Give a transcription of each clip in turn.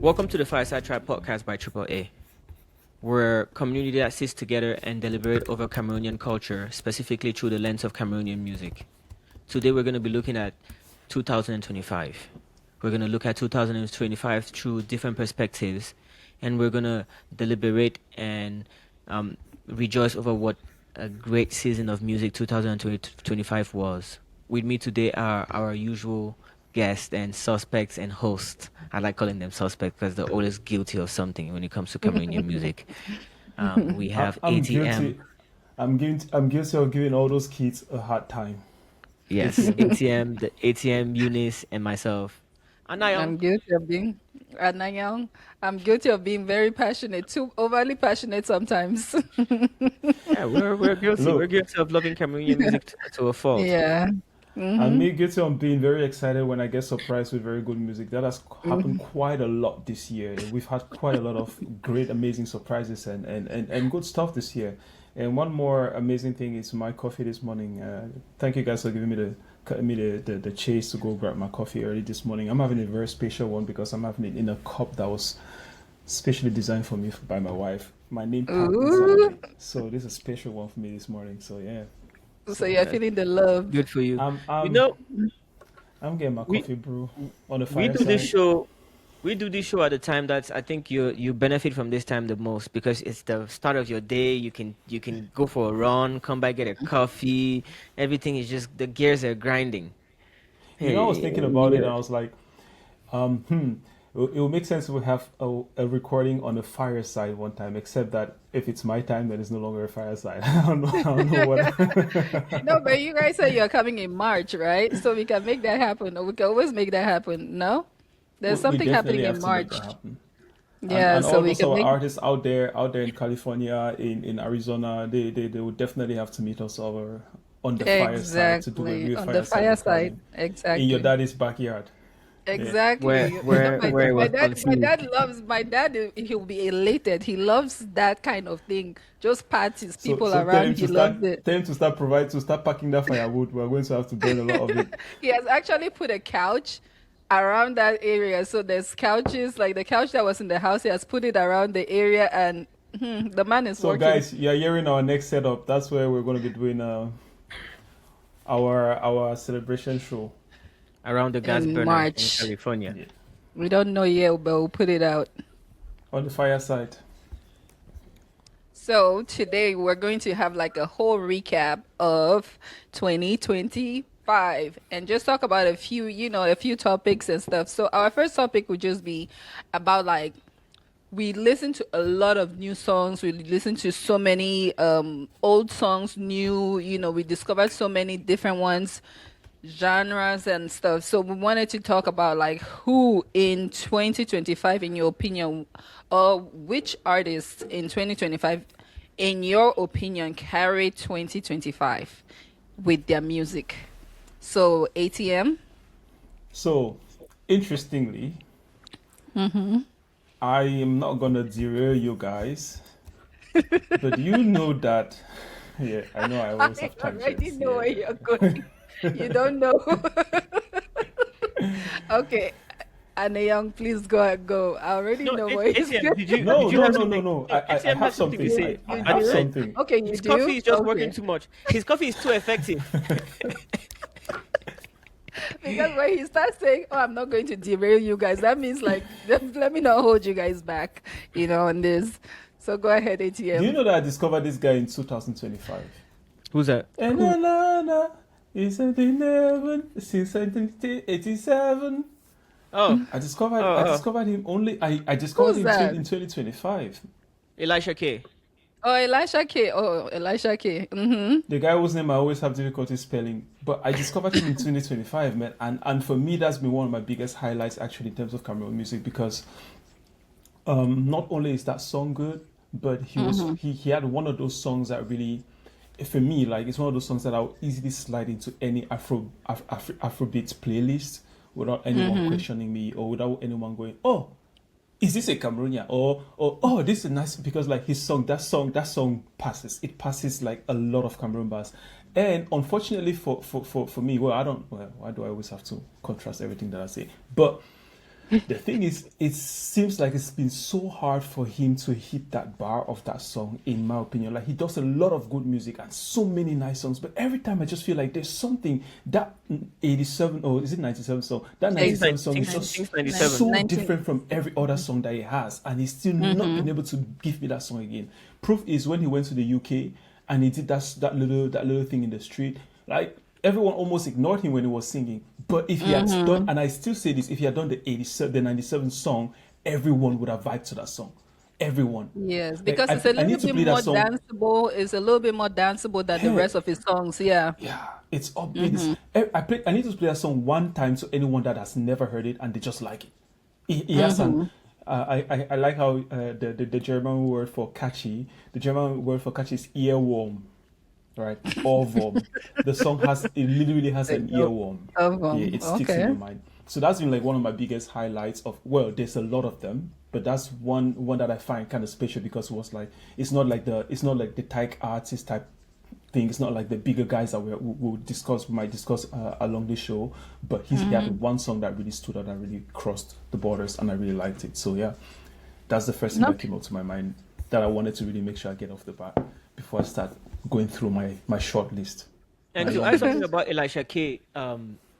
Welcome to the Fireside Tribe podcast by Triple A. We're a community that sits together and deliberate over Cameroonian culture, specifically through the lens of Cameroonian music. Today we're going to be looking at 2025. We're going to look at 2025 through different perspectives, and we're going to deliberate and rejoice over what a great season of music 2025 was. With me today are our usual guests and suspects and hosts. I like calling them suspects because they're always guilty of something when it comes to Cameroonian music. We have I'm ATM. guilty. I'm guilty of giving all those kids a hard time. Yes, ATM, the ATM, Eunice, and myself. I'm Anayong. guilty of being Anayang. I'm guilty of being very passionate, too overly passionate sometimes. Yeah, we're guilty. Look. We're guilty of loving Cameroonian music to a fault. Yeah. I'm me guilty of being very excited when I get surprised with very good music. That has happened quite a lot this year. We've had quite a lot of great, amazing surprises and good stuff this year. And one more amazing thing is my coffee this morning. Thank you guys for giving me the chase to go grab my coffee early this morning. I'm having a very special one because I'm having it in a cup that was specially designed for me by my wife. My name tag is on it. So this is a special one for me this morning. So yeah. So you're feeling the love. Good for you. I'm getting my we- coffee brew on the we fireside. do this show. We do this show at a time that I think you benefit from this time the most because it's the start of your day. You can go for a run, come back, get a coffee. Everything is just the gears are grinding. You know, I was thinking about it and I was like, it will make sense if we have a recording on the fireside one time, except that if it's my time, then it's no longer a fireside. I don't know what. No, but you guys say you're coming in March, right? So we can make that happen. Or we can always make that happen. No? There's We something happening definitely have in to make March. that happen. Yeah, and so all we those can our make. artists out there in California, in Arizona, they would definitely have to meet us over on the fireside to do a Exactly. real On the fireside fireside. recording in your Exactly. daddy's backyard. Exactly. Where My, it my was dad, my conceived. dad loves, my dad, he'll be elated. He loves that kind of thing. Just parties, So, people so tell him around, he to loves start, it. tell him to start packing that firewood. We're going to have to burn a lot of it. He has actually put a couch around that area. So there's couches, like the couch that was in the house, he has put it around the area and the man is So working. guys, you're hearing our next setup. That's where we're going to be doing our celebration show. Around the gas In burner in March. California. Yeah. We don't know yet, but we'll put it out. On the fireside. So today we're going to have like a whole recap of 2025 and just talk about a few topics and stuff. So our first topic would just be about like we listen to a lot of new songs. We listen to so many old songs, new, we discovered so many different ones, genres and stuff. So we wanted to talk about like who in 2025, in your opinion, or which artists in 2025, in your opinion, carry 2025 with their music. So ATM. So, interestingly, I am not gonna derail you guys, but you know that. Yeah, I know I always have I already tangents. know where Yeah. you're going. You don't know. Okay. Anna Young, please go. I already know where he's ATM, going. did you No, did you no, have no, no, something? no. I ATM have has something to something. say. I You have do? something. Okay, you His do? coffee is just Okay. working too much. His coffee is too effective. Because when he starts saying, "Oh, I'm not going to derail you guys," that means like, let me not hold you guys back, on this. So go ahead, Do you ATM. know that I discovered this guy in 2025? Who's that? And it's something never since 1987. Oh, I discovered Oh, I oh. discovered him only I discovered Who's him that? in 2025. Elisha K. Oh, Elisha K. The guy whose name I always have difficulty spelling, but I discovered him in 2025, man. And for me, that's been one of my biggest highlights actually in terms of Cameroon music because not only is that song good, but he had one of those songs that really, for me, like it's one of those songs that I'll easily slide into any Afrobeat playlist without anyone questioning me or without anyone going, oh, is this a Cameroonian or oh, this is nice because like his song, that song passes. It passes like a lot of Cameroon bars. And unfortunately for me, well, I don't. Well, why do I always have to contrast everything that I say? But the thing is, it seems like it's been so hard for him to hit that bar of that song, in my opinion. Like, he does a lot of good music and so many nice songs, but every time I just feel like there's something that 87 or is it 97 song? That 97 song is just 97. so 19. different from every other song that he has, and he's still not been able to give me that song again. Proof is when he went to the UK and he did that little thing in the street. Like, everyone almost ignored him when he was singing. But if he had done, and I still say this, if he had done the 97 song, everyone would have vibed to that song. Everyone. Yes, Like, because it's I a need little to bit play that more song. danceable. It's a little bit more danceable than the Yeah. rest of his songs. Yeah. Yeah, it's upbeat. I need to play that song one time to anyone that has never heard it and they just like it. He has an. I like how the German word for catchy. The German word for catchy is earworm, right? Ohrwurm. The song literally has an earworm. Yeah, it sticks in Okay. your mind. So that's been like one of my biggest highlights of. Well, there's a lot of them, but that's one that I find kind of special because it was like it's not like the type artist type thing. It's not like the bigger guys that we might discuss along the show. But he had one song that really stood out and really crossed the borders, and I really liked it. So yeah, that's the first thing that Okay. came up to my mind that I wanted to really make sure I get off the bat before I start going through my short list. And My to long add something list. about Elisha K,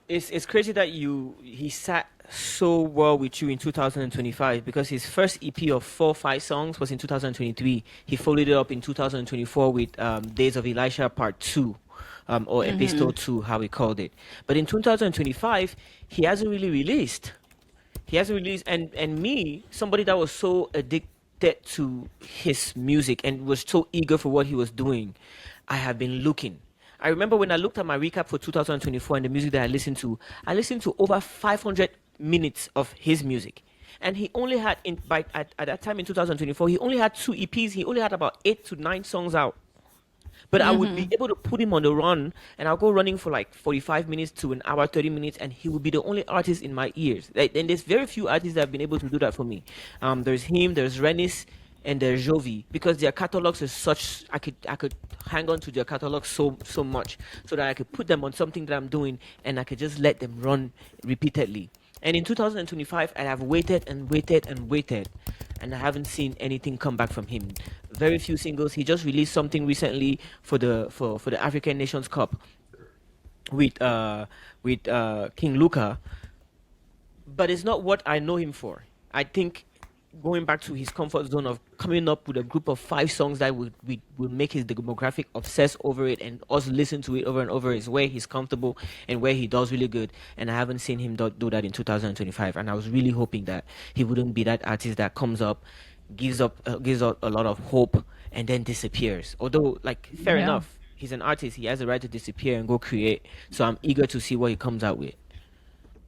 it's crazy that he sat so well with you in 2025 because his first EP of 4 or 5 songs was in 2023. He followed it up in 2024 with Days of Elisha Part 2. Or Epistle 2, how he called it. But in 2025, he hasn't really released. He hasn't released, and me, somebody that was so addicted to his music and was so eager for what he was doing, I have been looking. I remember when I looked at my recap for 2024 and the music that I listened to over 500 minutes of his music. And he only had, at that time in 2024, he only had 2 EPs. He only had about 8 to 9 songs out. But I would be able to put him on the run, and I'll go running for like 45 minutes to an hour, 30 minutes, and he would be the only artist in my ears. And there's very few artists that have been able to do that for me. There's him, there's Renis, and there's Jovi, because their catalogs is such. I could hang on to their catalogs so much, so that I could put them on something that I'm doing, and I could just let them run repeatedly. And in 2025, I have waited and waited and waited, and I haven't seen anything come back from him. Very few singles. He just released something recently for the African Nations Cup with King Luca, but it's not what I know him for. I think going back to his comfort zone of coming up with a group of 5 songs that would make his demographic obsess over it and us listen to it over and over is where he's comfortable and where he does really good. And I haven't seen him do that in 2025. And I was really hoping that he wouldn't be that artist that comes up, gives out a lot of hope, and then disappears. Although, like, fair Yeah. enough, he's an artist. He has the right to disappear and go create. So I'm eager to see what he comes out with.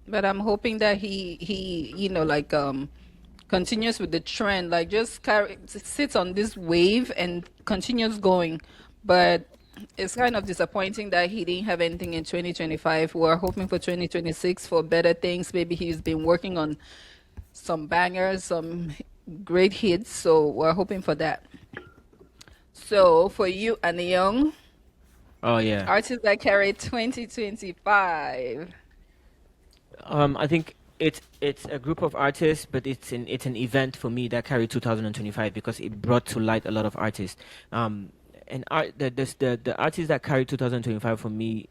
But I'm hoping that like continues with the trend, like just sits on this wave and continues going. But it's kind of disappointing that he didn't have anything in 2025. We're hoping for 2026 for better things. Maybe he's been working on some bangers, some great hits. So we're hoping for that. So for you and the young Oh yeah. artists that carry 2025. I think it's a group of artists, but it's an event for me that carried 2025 because it brought to light a lot of artists. And the artists that carried 2025 for me,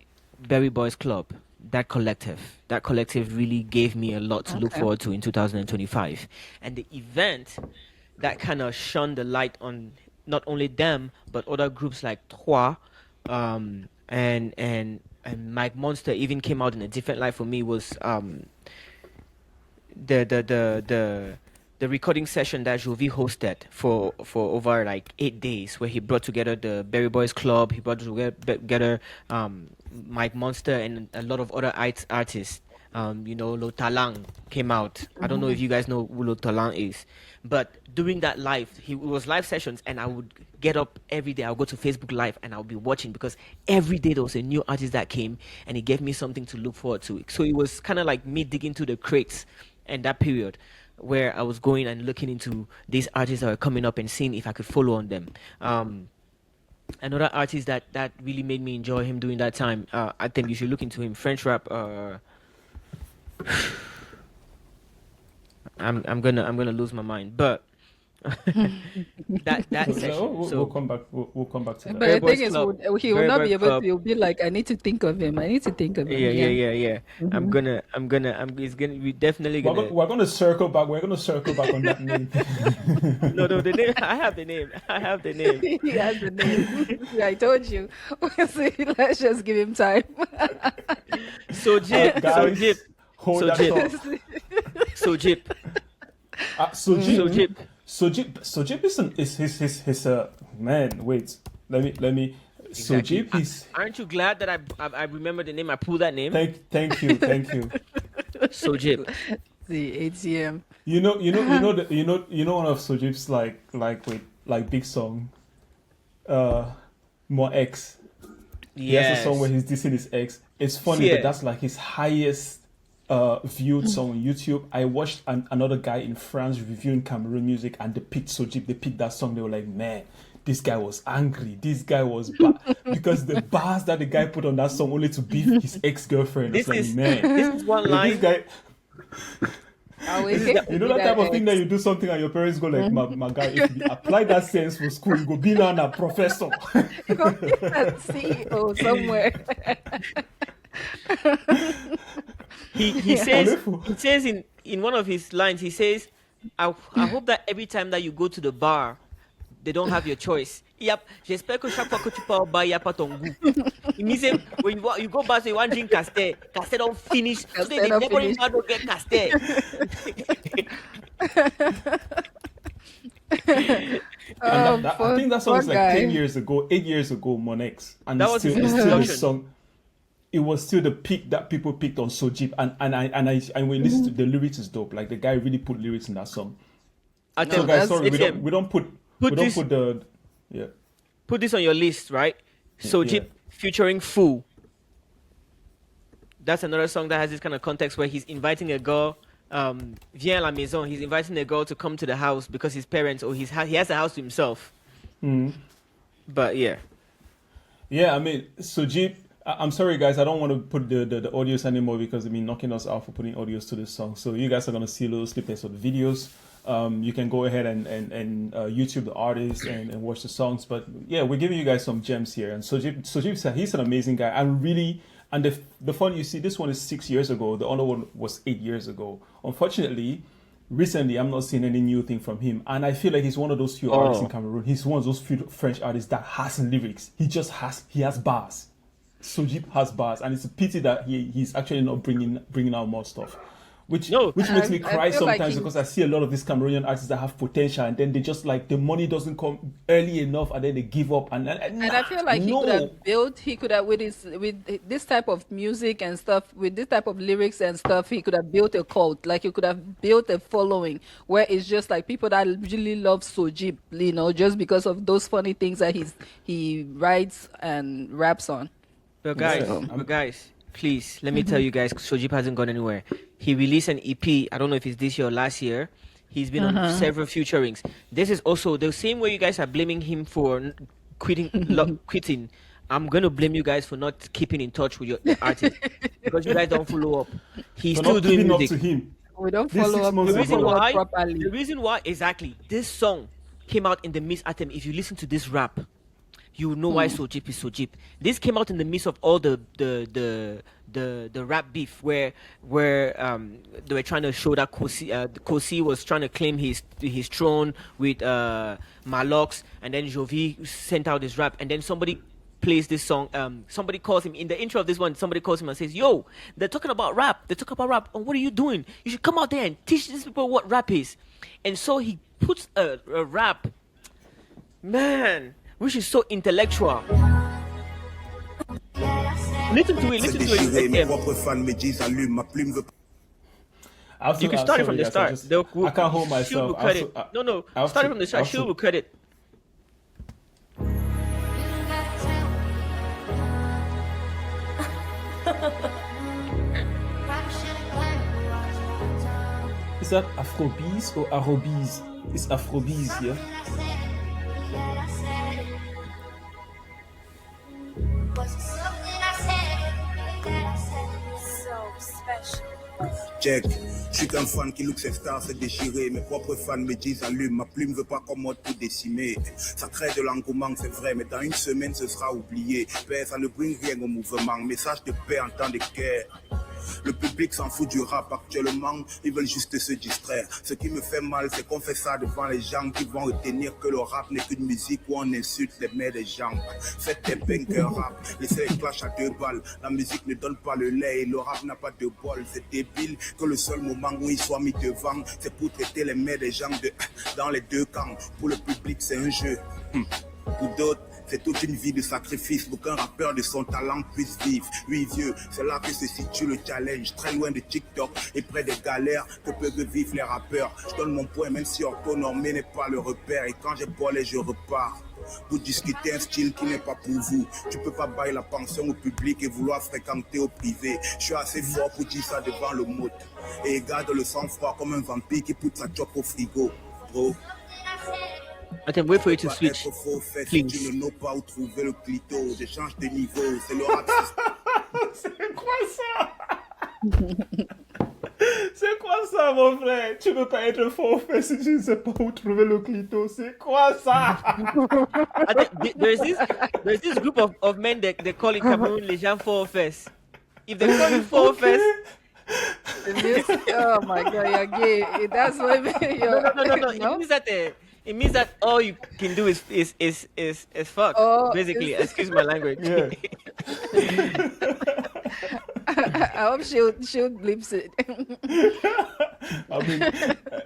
Berry Boys Club, that collective really gave me a lot to look Okay. forward to in 2025, and the event that kind of shone the light on not only them but other groups like Trois, and Mike Monster even came out in a different light for me was the the the the the recording session that Jovi hosted for over like 8 days, where he brought together the Berry Boys Club, he brought together Mike Monster and a lot of other artists. Lo Talang came out. I don't know if you guys know who Lo Talang is, but during that live, it was live sessions, and I would get up every day. I'll go to Facebook Live and I'll be watching because every day there was a new artist that came, and it gave me something to look forward to. So it was kind of like me digging to the crates and that period. where I was going and looking into these artists that were coming up and seeing if I could follow on them. Another artist that really made me enjoy him during that time. I think you should look into him. French rap. I'm gonna lose my mind, but that So, session. we'll So come back. We'll come back to But that. Very the thing Boys is, Club. he will Very not Boys be able Club. to. He'll be like, I need to think of him. I need to think of him. Yeah. It's gonna. We definitely gonna. We're gonna circle back. We're gonna circle back on that name. No, the name. I have the name. I have the name. He has the name. Yeah, I told you. See, let's just give him time. So Jip. So Guys, Jip. hold So that Jip. thought. So Jip. So So Jip, Jip. so Jip is his man. Wait, let me. So Exactly. Jip is. Aren't you glad that I remember the name? I pulled that name. Thank you. So Jip. The ATM. You know one of Sojip's like big song, More X. He has a song where he's dissing his ex. It's funny, Yeah. but that's like his highest viewed song on YouTube. I watched another guy in France reviewing Cameroon music, and they picked Sojip. They picked that song. They were like, man, this guy was angry. This guy was because the bars that the guy put on that song only to beef his ex-girlfriend. It's like, man, This is one this line. guy. Always You know that type of thing that you do something and your parents go like, my guy, if you apply that sense for school, you go be now a professor. CEO somewhere. He says in one of his lines, he says, I hope that every time that you go to the bar, they don't have your choice. Yep, j'espère que chaque fois que tu pars au bar, il n'y a pas ton goût. It means that when you go bar, so you want to drink Castel. Castel don't finish. So they don't never finish. even get Castel. And I think that song was poor like guy. 10 years ago, 8 years ago, Monex. And That it's was still, his it's still the introduction. song. It was still the peak that people picked on Sojip. And when you listen to the lyrics is dope. Like the guy really put lyrics in that song. I No, tell So guys, that's- sorry, ATM, we don't put this- the yeah. put this on your list, right? So Yeah. Jip featuring Fool. That's another song that has this kind of context where he's inviting a girl, viens à la maison. He's inviting a girl to come to the house because his parents or he has a house to himself. But yeah, Yeah, I mean, Sojip, I'm sorry guys, I don't want to put the audios anymore because they've been knocking us out for putting audios to this song. So you guys are gonna see little snippets of the videos. You can go ahead and YouTube the artist and watch the songs. But yeah, we're giving you guys some gems here. And Sojip, he's an amazing guy. And the fun, you see, this one is 6 years ago. The other one was 8 years ago. Unfortunately, recently I'm not seeing any new thing from him. And I feel like he's one of those few artists in Cameroon. He's one of those few French artists that has lyrics. He has bars. Sojip has bars, and it's a pity that he's actually not bringing out more stuff. Which makes me I cry feel like sometimes because I see a lot of these Cameroonian artists that have potential, and then they just like the money doesn't come early enough, and then they give up. And I feel like he could have with this type of music and stuff, with this type of lyrics and stuff, he could have built a cult. Like he could have built a following where it's just like people that really love Sojip, just because of those funny things that he writes and raps on. but guys, please let me tell you guys, Sojip hasn't gone anywhere. He released an EP. I don't know if it's this year or last year. He's been on several featurings. This is also the same way you guys are blaming him for quitting. I'm gonna blame you guys for not keeping in touch with the artist because you guys don't follow up. He's for still not doing keeping up music. to him. We don't This follow 6 up. months We The don't ago. reason follow up why, properly. the reason why exactly this song came out in the midst Atem. If you listen to this rap, you will know why Sojip is Sojip. This came out in the midst of all the rap beef where they were trying to show that Kosi was trying to claim his throne with Malox, and then Jovi sent out this rap, and then somebody plays this song. Somebody calls him in the intro of this one. Somebody calls him and says, "Yo, they're talking about rap. They talk about rap. And what are you doing? You should come out there and teach these people what rap is." And so he puts a rap, man, which is so intellectual. Listen to it. You can start it from the start. I can't hold myself. Shield will cut it. No. Start it from the start. Shield will cut it. that Afrobeats or Arobeats? It's Afrobeats, yeah? Check, je suis qu'un fan qui look ses stars se déchirer. Mes propres fans me disent allume, ma plume veut pas comme moi tout décimer. Ça crée de l'engouement, c'est vrai, mais dans une semaine ce sera oublié. Paix, ça ne bringe rien au mouvement, message de paix en temps de guerre. Le public s'en fout du rap actuellement, ils veulent juste se distraire. Ce qui me fait mal, c'est qu'on fait ça devant les gens qui vont retenir que le rap n'est qu'une musique où on insulte les mères des gens. Faites des bangers rap, laissez les clashs à 2 balles. La musique ne donne pas le lait et le rap n'a pas de bol. C'est débile que le seul moment où il soit mis devant, c'est pour traiter les mères des gens dans les 2 camps. Pour le public, c'est un jeu. Pour d'autres, c'est toute une vie de sacrifice pour qu'un rappeur de son talent puisse vivre. Oui, vieux, c'est là que se situe le challenge. Très loin de TikTok et près des galères que peuvent vivre les rappeurs. Je donne mon point même si orthonormé n'est pas le repère. Et quand j'ai bolé, je repars. Pour discuter un style qui n'est pas pour vous. Tu peux pas bailler la pension au public et vouloir fréquenter au privé. Je suis assez fort pour dire ça devant le mot. Et garde le sang-froid comme un vampire qui pousse sa chope au frigo. Bro. I can wait for you to switch. Si tu ne sais pas où trouver le clito, je change de niveau, c'est le rap. C'est quoi ça? C'est quoi ça, mon frère? Tu peux pas être faux fait si tu ne sais pas où trouver le clito. C'est quoi ça? There's this group of men that they call in Cameroon les gens faux fesses. If they call you faux fesses, Oh my God, you're gay. That's what you're. no. It means that all you can do is fuck. Oh, basically, excuse my language. Yeah. I hope she'll bleeps it. I mean,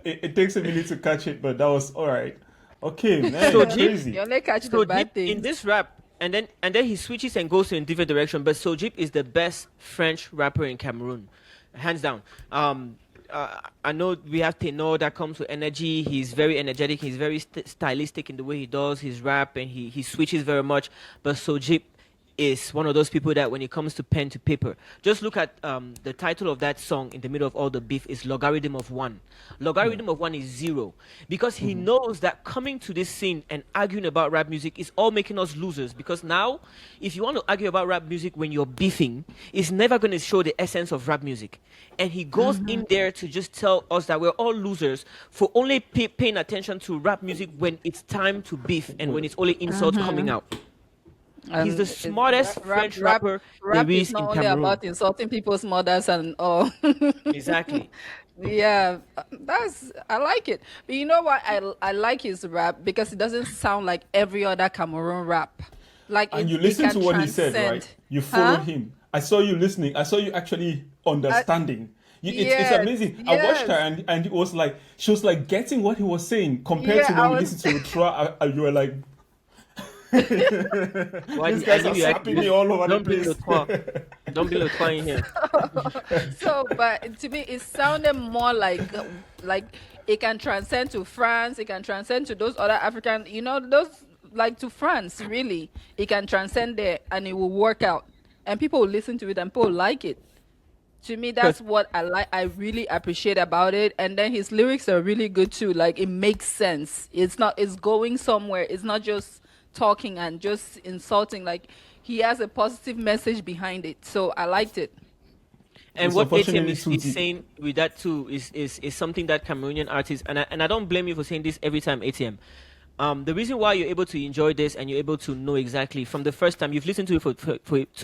it takes a minute to catch it, but that was all right. Okay, man, So crazy. You only catch So the bad Deep things. in this rap, and then he switches and goes in a different direction. But Sojip is the best French rapper in Cameroon, hands down. I know we have Tenor that comes with energy. He's very energetic. He's very stylistic in the way he does his rap, and he switches very much. But Sojip is one of those people that when it comes to pen to paper, just look at the title of that song in the middle of all the beef is Logarithm of One. Logarithm of One is 0 because he knows that coming to this scene and arguing about rap music is all making us losers, because now if you want to argue about rap music when you're beefing, it's never going to show the essence of rap music. And he goes in there to just tell us that we're all losers for only paying attention to rap music when it's time to beef and when it's only insults coming out. He's the smartest French rapper Rap there is is not in only Cameroon. about insulting people's mothers and all. Exactly. Yeah, I like it. But you know what? I like his rap because it doesn't sound like every other Cameroon rap. Like And it, you it listened can to what he said, right? transcend. You followed Huh? him. I saw you listening. I saw you actually understanding. It's Yes, amazing. I watched her yes. and it was like she was like getting what he was saying compared Yeah, to I when we was- listened to Ultra. You were like, Why these did- guys I are knew you had- slapping me all over the Don't bring place. Le Trois. Don't bring Le Trois in here. So, but to me, it sounded more like it can transcend to France. It can transcend to those other African, those like to France. Really, it can transcend there, and it will work out, and people will listen to it, and people will like it. To me, that's what I like. I really appreciate about it, and then his lyrics are really good too. Like it makes sense. It's going somewhere. It's not just talking and just insulting. Like he has a positive message behind it. So I liked it. And It's what ATM unfortunately is, too is deep. saying with that too is something that Cameroonian artists, and I don't blame you for saying this every time, ATM. The reason why you're able to enjoy this and you're able to know exactly from the first time you've listened to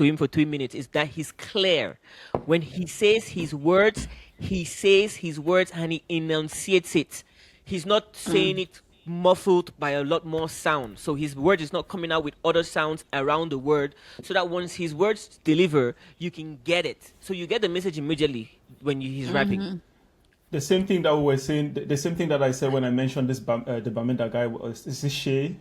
him for 3 minutes is that he's clear. When he says his words and he enunciates it. He's not saying it muffled by a lot more sound. So his word is not coming out with other sounds around the word, so that once his words deliver, you can get it. So you get the message immediately when he's rapping. The same thing that we were saying, the same thing that I said when I mentioned this the Bamenda guy was, is this Shay?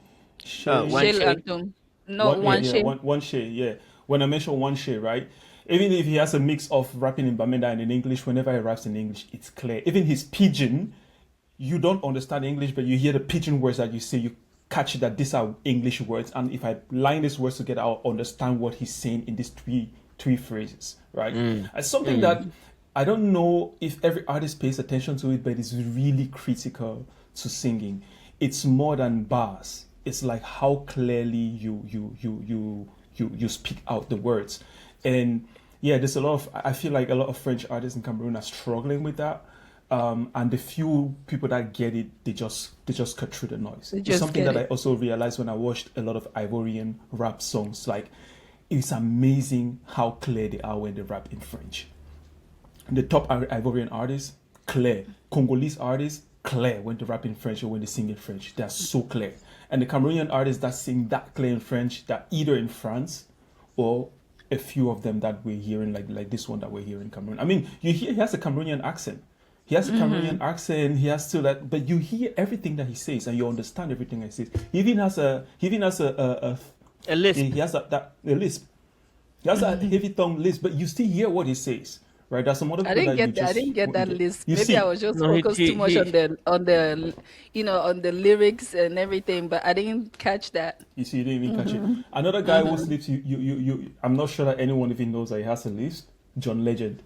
One Shey Shay. Latom. No, one yeah, Shay. one Shay, yeah. When I mentioned one Shay, right? Even if he has a mix of rapping in Bamenda and in English, whenever he raps in English, it's clear. Even his pidgin, you don't understand English, but you hear the pidgin words that you say, you catch that these are English words. And if I line these words together, I'll understand what he's saying in these three phrases, right? It's something that I don't know if every artist pays attention to it, but it's really critical to singing. It's more than bars. It's like how clearly you speak out the words. And yeah, there's a lot of, I feel like a lot of French artists in Cameroon are struggling with that. And the few people that get it, they just cut through the noise. It's something that I also realized when I watched a lot of Ivorian rap songs. Like, it's amazing how clear they are when they rap in French. The top Ivorian artists, clear. Congolese artists, clear when they rap in French or when they sing in French. They're so clear. And the Cameroonian artists that sing that clear in French, they're either in France or a few of them that we're hearing, like this one that we're hearing in Cameroon. I mean, you hear he has a Cameroonian accent. He has a Cameroonian accent. He has to that, but you hear everything that he says and you understand everything he says. He even has a lisp. He has a lisp. He has a heavy tongue lisp, but you still hear what he says. Right, there's some other people I didn't get that list. Maybe I was just focused too much on the on the lyrics and everything, but I didn't catch that. You see, you didn't even catch it. Another guy who sleeps, you. I'm not sure that anyone even knows that he has a list. John Legend.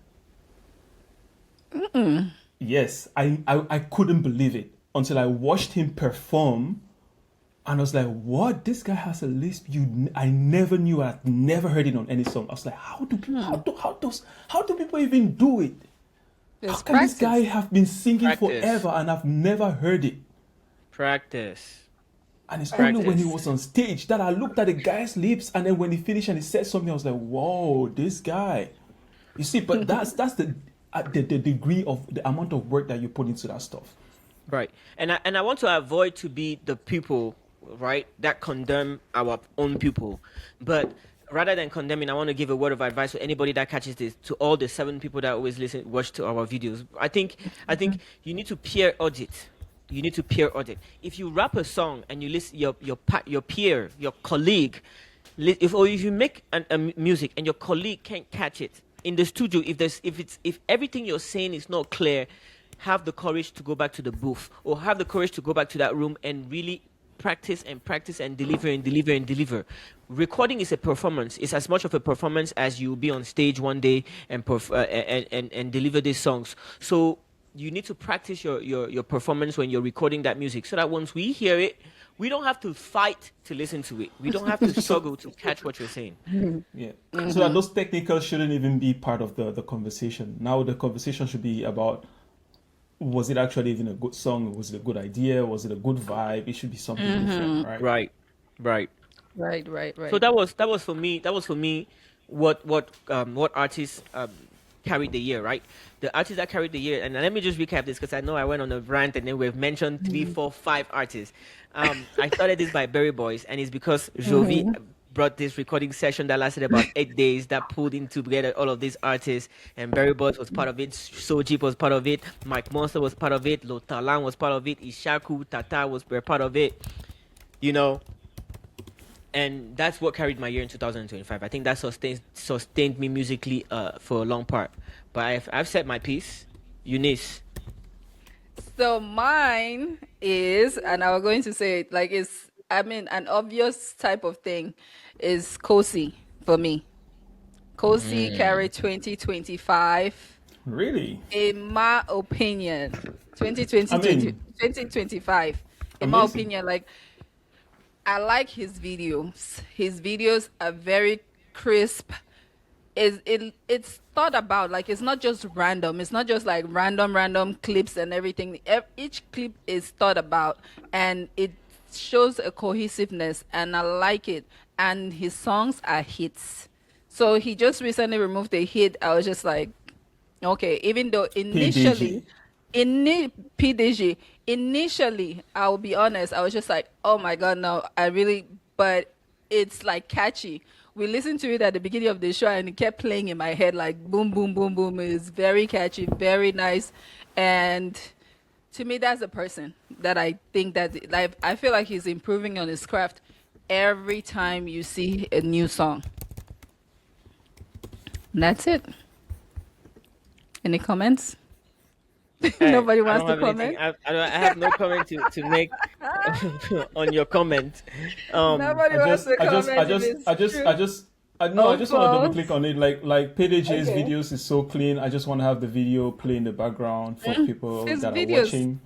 Yes, I couldn't believe it until I watched him perform, and I was like, "What? This guy has a lisp? I never knew. I'd never heard it on any song." I was like, "How do people even do it? How can this guy have been singing forever and I've never heard it?" Practice. And it's only when he was on stage that I looked at the guy's lips, and then when he finished and he said something, I was like, "Whoa, this guy!" You see, but that's the degree of the amount of work that you put into that stuff. Right. And I want to avoid to be the people, right, that condemn our own people. But rather than condemning, I want to give a word of advice to anybody that catches this, to all the 7 people that always watch to our videos. I think you need to peer audit. You need to peer audit. If you rap a song and you listen, your peer, your colleague, if you make a music and your colleague can't catch it in the studio, if everything you're saying is not clear, have the courage to go back to the booth, or have the courage to go back to that room and really practice and deliver. Recording is a performance. It's as much of a performance as you'll be on stage one day and deliver these songs. So you need to practice your performance when you're recording that music, so that once we hear it, we don't have to fight to listen to it. We don't have to struggle to catch what you're saying. Yeah. So that those technicals shouldn't even be part of the conversation. Now the conversation should be about, was it actually even a good song? Was it a good idea? Was it a good vibe? It should be something different, right? Right. Right. So that was for me. That was for me. What artists carried the year, right? The artists that carried the year, and let me just recap this because I know I went on a rant and then we've mentioned 3, 4, 5 artists. I started this by Berry Boys, and it's because Jovi brought this recording session that lasted about 8 days that pulled in together all of these artists, and Berry Boys was part of it, Soji was part of it, Mike Monster was part of it, Lotalan was part of it, Ishaku, Tata were part of it, and that's what carried my year in 2025. I think that sustained me musically for a long part. But I've said my piece. Eunice. So mine is, and I was going to say it, like an obvious type of thing is Kosi for me. Kosi carried 2025. Really? In my opinion, 2025. In my opinion, like, I like his videos. His videos are very crisp. It's thought about, like, it's not just random. It's not just like random clips and everything. Each clip is thought about, and it shows a cohesiveness, and I like it. And his songs are hits. So he just recently removed a hit. I was just like, okay, even though initially, PDG, initially, I will be honest, I was just like, oh my God, no, but it's like catchy. We listened to it at the beginning of the show and it kept playing in my head like boom, boom, boom, boom. It's very catchy, very nice. And to me, that's a person that I think that, like, I feel like he's improving on his craft every time you see a new song. And that's it. Any comments? Nobody wants to comment. I have no comment to make on your comment. Nobody wants to comment. No, I just want to double Also, click on it. Like PDJ's okay. videos is so clean. I just want to have the video play in the background for people His that are videos watching,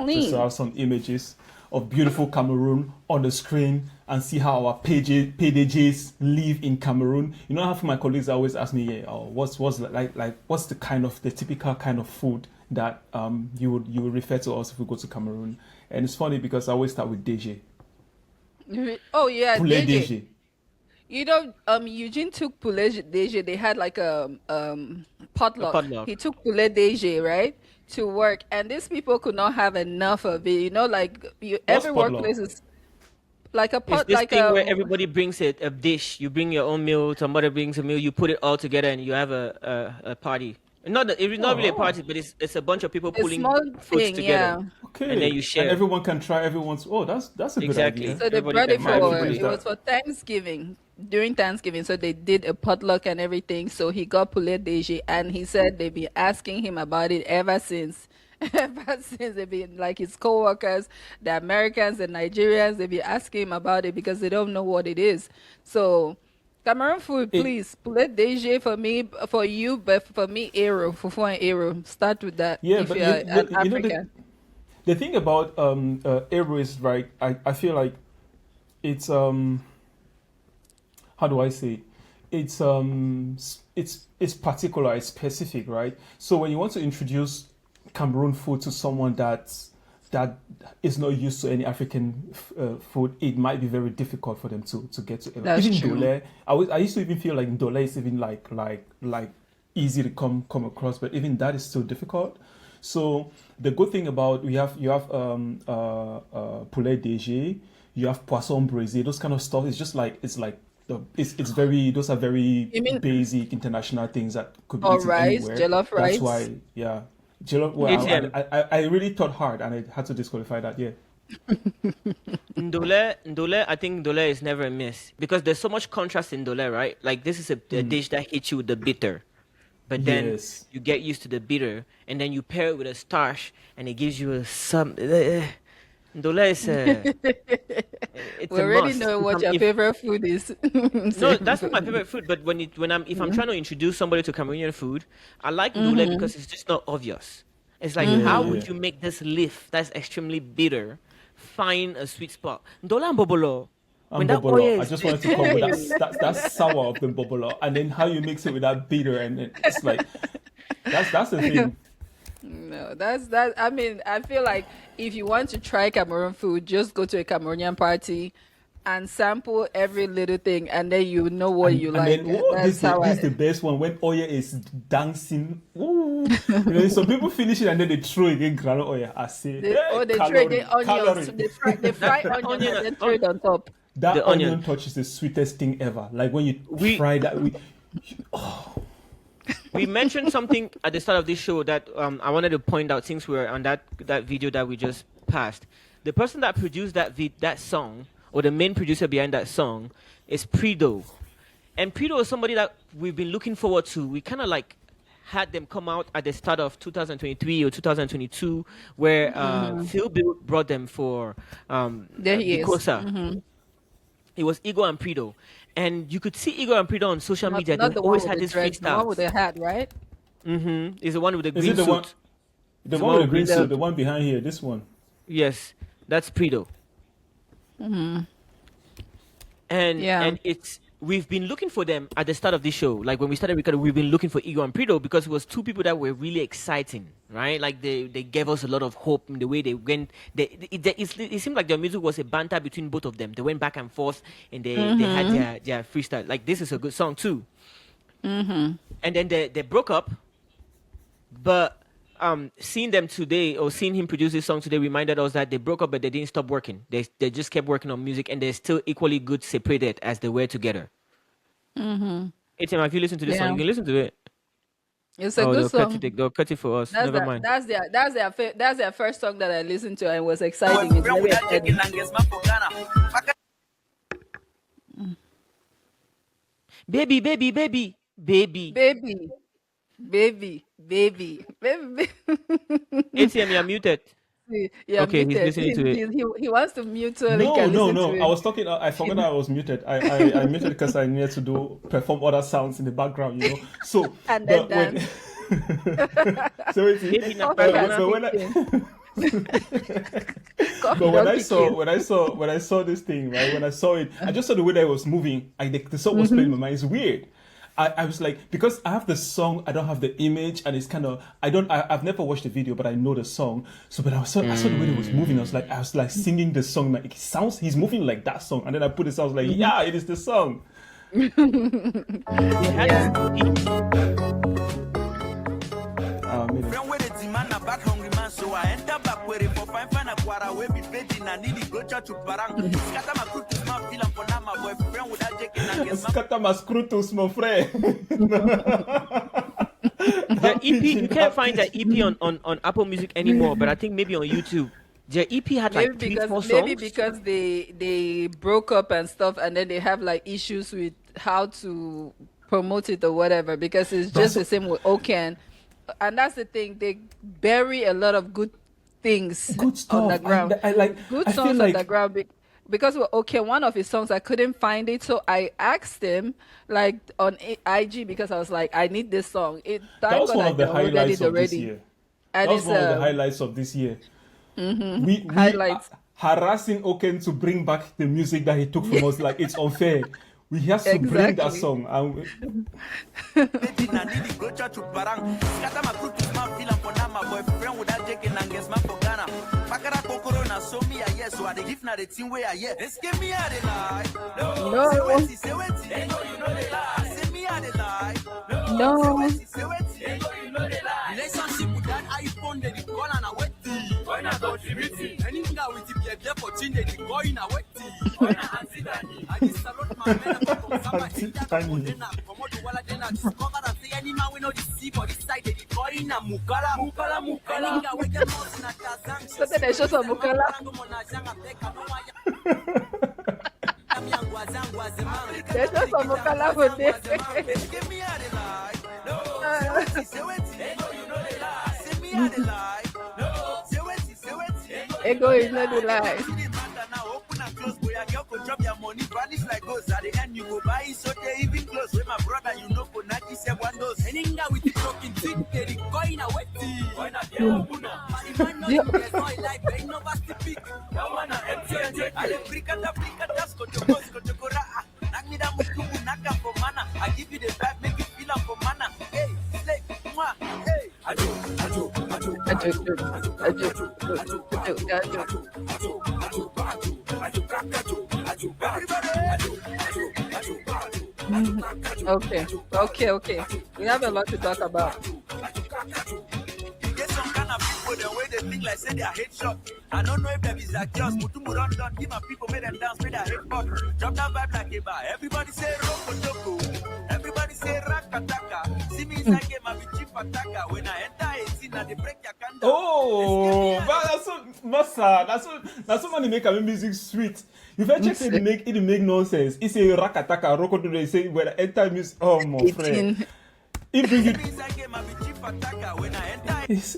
just to clean. have some images of beautiful Cameroon on the screen and see how our PDJs live in Cameroon. You know, half of my colleagues always ask me, yeah, oh, what's like what's the typical kind of food that you would refer to us if we go to Cameroon? And it's funny because I always start with DG, Oh yeah, poulet DJ. DG. You know, Eugene took poulet DG. They had like a A potluck. potluck. He took poulet DG, right, to work, and these people could not have enough of it. You know, like What's every potluck? workplace is like a It's pot, this like thing where everybody brings a dish. You bring your own meal. Somebody brings a meal. You put it all together, and you have a party. It's not really a Oh. party, but it's a bunch of people a pulling small foods thing, together, yeah. and then Okay, you and share. everyone can try everyone's. Oh, that's a good Exactly. idea. So they Everybody brought can it share. Might have to for use Everybody. it was that. for Thanksgiving during Thanksgiving. So they did a potluck and everything. So he got poulet DG, and he said they've been asking him about it ever since. Ever since they've been like his coworkers, the Americans and Nigerians, they've been asking him about it because they don't know what it is. So Cameroon food, It please. Poulet DG for me, for you, but for me, Aero, for an Aero. Start with that yeah, if but you're an you know African. the thing about Aero is right. I feel like it's how do I say it? It's particular, it's specific, right? So when you want to introduce Cameroon food to someone that is not used to any African food, it might be very difficult for them to get to. That's Even true. Dole, I used to even feel like Dole is even like easy to come across, but even that is still difficult. So the good thing about you have poulet DG, you have poisson braisé, those kind of stuff. It's just like it's very those are very You mean basic international things that could be or eaten rice, anywhere. jollof That's rice? why, yeah. Jollof, well, Mm-hmm. ATM. I really thought hard and I had to disqualify that. Yeah. Ndole, I think Ndole is never a miss because there's so much contrast in Ndole, right? Like this is a dish that hits you with the bitter, but then Yes. you get used to the bitter, and then you pair it with a starch, and it gives you Ndole is it's We a already must. know what your If favorite food is. no, So, that's not my favorite food, but if I'm trying to introduce somebody to Cameroonian food, I like Ndole mm-hmm. because it's just not obvious. It's like, Yeah, how Mm-hmm. yeah. would you make this leaf that's extremely bitter find a sweet spot? Ndole and bobolo. When And that oil bobolo. I is just wanted to come with hey, that sour of the bobolo, and then how you mix it with that bitter, and it's like that's the thing. No, that's that. I mean, I feel like if you want to try Cameroon food, just go to a Cameroonian party and sample every little thing, and then you know what you And then like. oh, That's how this is I. the best one when oil is dancing. Ooh. You know, some people finish it and then they throw again granola oil. I say, hey, They throw calorie, the onions. calorie. They fry that onion onion, and then throw it on top. That the onion. onion touch is the sweetest thing ever. Like when you We fry that, we mentioned something at the start of this show that I wanted to point out since we were on that video that we just passed. The person that produced that song, or the main producer behind that song, is Prido. And Prido is somebody that we've been looking forward to. We kind of like had them come out at the start of 2023 or 2022, where Phil Bill brought them for There he is. Bikosa. It was Igor and Prido. And you could see Igor and Prido on social media. They Not the one always with had the these dreads, the one with freestyles. the hat, right? Is the one with the is green it the one? suit. The It's the one one with the with green green suit, suit. the one behind here, this one. Yes, that's Prido. Yeah. And it's we've been looking for them at the start of this show. Like when we started recording, we've been looking for Igor and Prido because it was two people that were really exciting, right? Like they gave us a lot of hope in the way they went. It seemed like their music was a banter between both of them. They went back and forth, and they had their freestyle. Like this is a good song too. And then they broke up, but seeing them today or seeing him produce this song today reminded us that they broke up but they didn't stop working. They just kept working on music, and they're still equally good separated as they were together. Hey Tim, have you listened to this song? Yeah. You can listen to it. It's a Oh, good song. they'll cut it for us. Never mind. That's their first song that I listened to and it was exciting. It's very exciting. Baby, baby, baby, baby. Baby, baby. ATM, you're muted. to. Yeah, Okay, he's muted. listening to it. He wants to mute so he No, can no, listen no. to I it. was talking. I forgot I was muted. I muted because I needed to perform other sounds in the background. So, And then but when dance. so it's Maybe not Coffee and but when chicken. Coffee but when I don't saw kick when I saw this thing, right, when I saw it, I just saw the way that it was moving. The song was Mm-hmm. playing in my mind. It's weird. I was like, because I have the song, I don't have the image, and it's kind of I've never watched the video, but I know the song. So, but I saw the way it was moving. I was like singing the song. Like, it sounds, he's moving like that song, and then I put it. I was like, Mm-hmm. yeah, it is the song. They had Yeah. Maybe. Friend with the man a bad hungry man, so I enter back where for fine a quarter we be begging and nearly go to Parang. Scatter my crew to my feel for now, my boyfriend without taking and get my Scatter my scrutus, mon frère. The EP, you can't find the EP on Apple Music anymore, but I think maybe on YouTube. The EP had like Maybe 3-4 songs. maybe because they broke up and stuff, and then they have like issues with how to promote it or whatever. Because it's just the same with Okan, and that's the thing. They bury a lot of good things Good stuff. on the ground. I like. Good I feel songs like on the ground. Because okay, one of his songs I couldn't find it, so I asked him like on IG because I was like, I need this song. that was one of the downloaded highlights it of this year. and That was it's one of the highlights of this year. We highlights. harassing Oken to bring back the music that he took from us. Like, it's unfair. We have to bring that Exactly. song. begging and nearly go to Parang. Scatter my crew to my feel for now, my boyfriend without taking and get my for Ghana. Pakara Kokoro so me a yes, so I give now the team where I hear. Let's give me out the lie. No. Say what? They know you know they lie. Say me out the lie. No. Say what? They know you know they lie. Relationship with that iPhone, they call and a wet tea. Why not go to meeting? Any guy with the behavior for chin, they go in a wet tea. Why not answer that? I just salute my men from somebody. Come on to Walla Dena. Discover and say any man we know the sea for this side, they go in a mukala. Any guy we get lost in a Kazan. So then they show some Mukala. There's just some Mukala for this. Give me a lie. No. Say what? They know you know they lie. Say me a lie. No. Say what? Say what? Ego is not the lie. Open and close, boy. A girl could drop your money, vanish like ghost. At the end, you go buy it, so they even close. With my brother, you know, for 97 dose. Any guy with the talking tick, they the coin a wet tea. Why not the opener? But if I know you get oil like, ain't no basti pick. That one a empty. I let brick at the go to ghost, go to Gora. Knock me down with two, knock up for mana. I give you the vibe, make you feel up for mana. Hey, slay, mwah, hey. Okay. We have a lot to talk about. Get some kind of people the way they think like say they are headshot. I don't know if that is a just Mutumu run down, give my people make them dance, make their head pop. Drop that vibe like a bar. Everybody say Roko. Everybody say Rakataka. See me inside game, I be chief attacker. When I enter 18, now they break your candle. Oh, but that's so massa. That's so money make a music sweet. If I check it make nonsense. It's a rakataka rokoto. They say when I enter music. Oh my friend. If you Inside game, I be chief attacker. When I enter it's,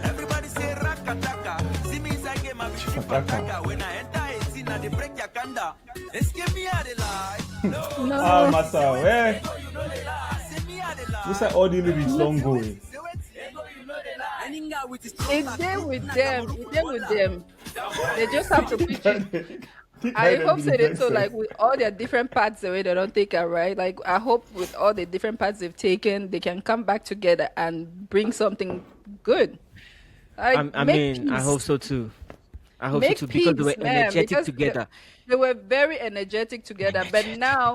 everybody say Rakataka. See me inside game, I be chief attacker. When I enter 18, now they break your candle. Let's give me a lie. No. massa, where? Say me a lie. What's that? All the lyrics don't go. It's there with them. They just have to pitch it. I hope so they so like with all their different parts the way they don't take it right. Like I hope with all the different parts they've taken, they can come back together and bring something good. Like, I make mean, I peace. hope so too. I hope so Make too because they were peace, man, energetic because together. They were very energetic together. But now,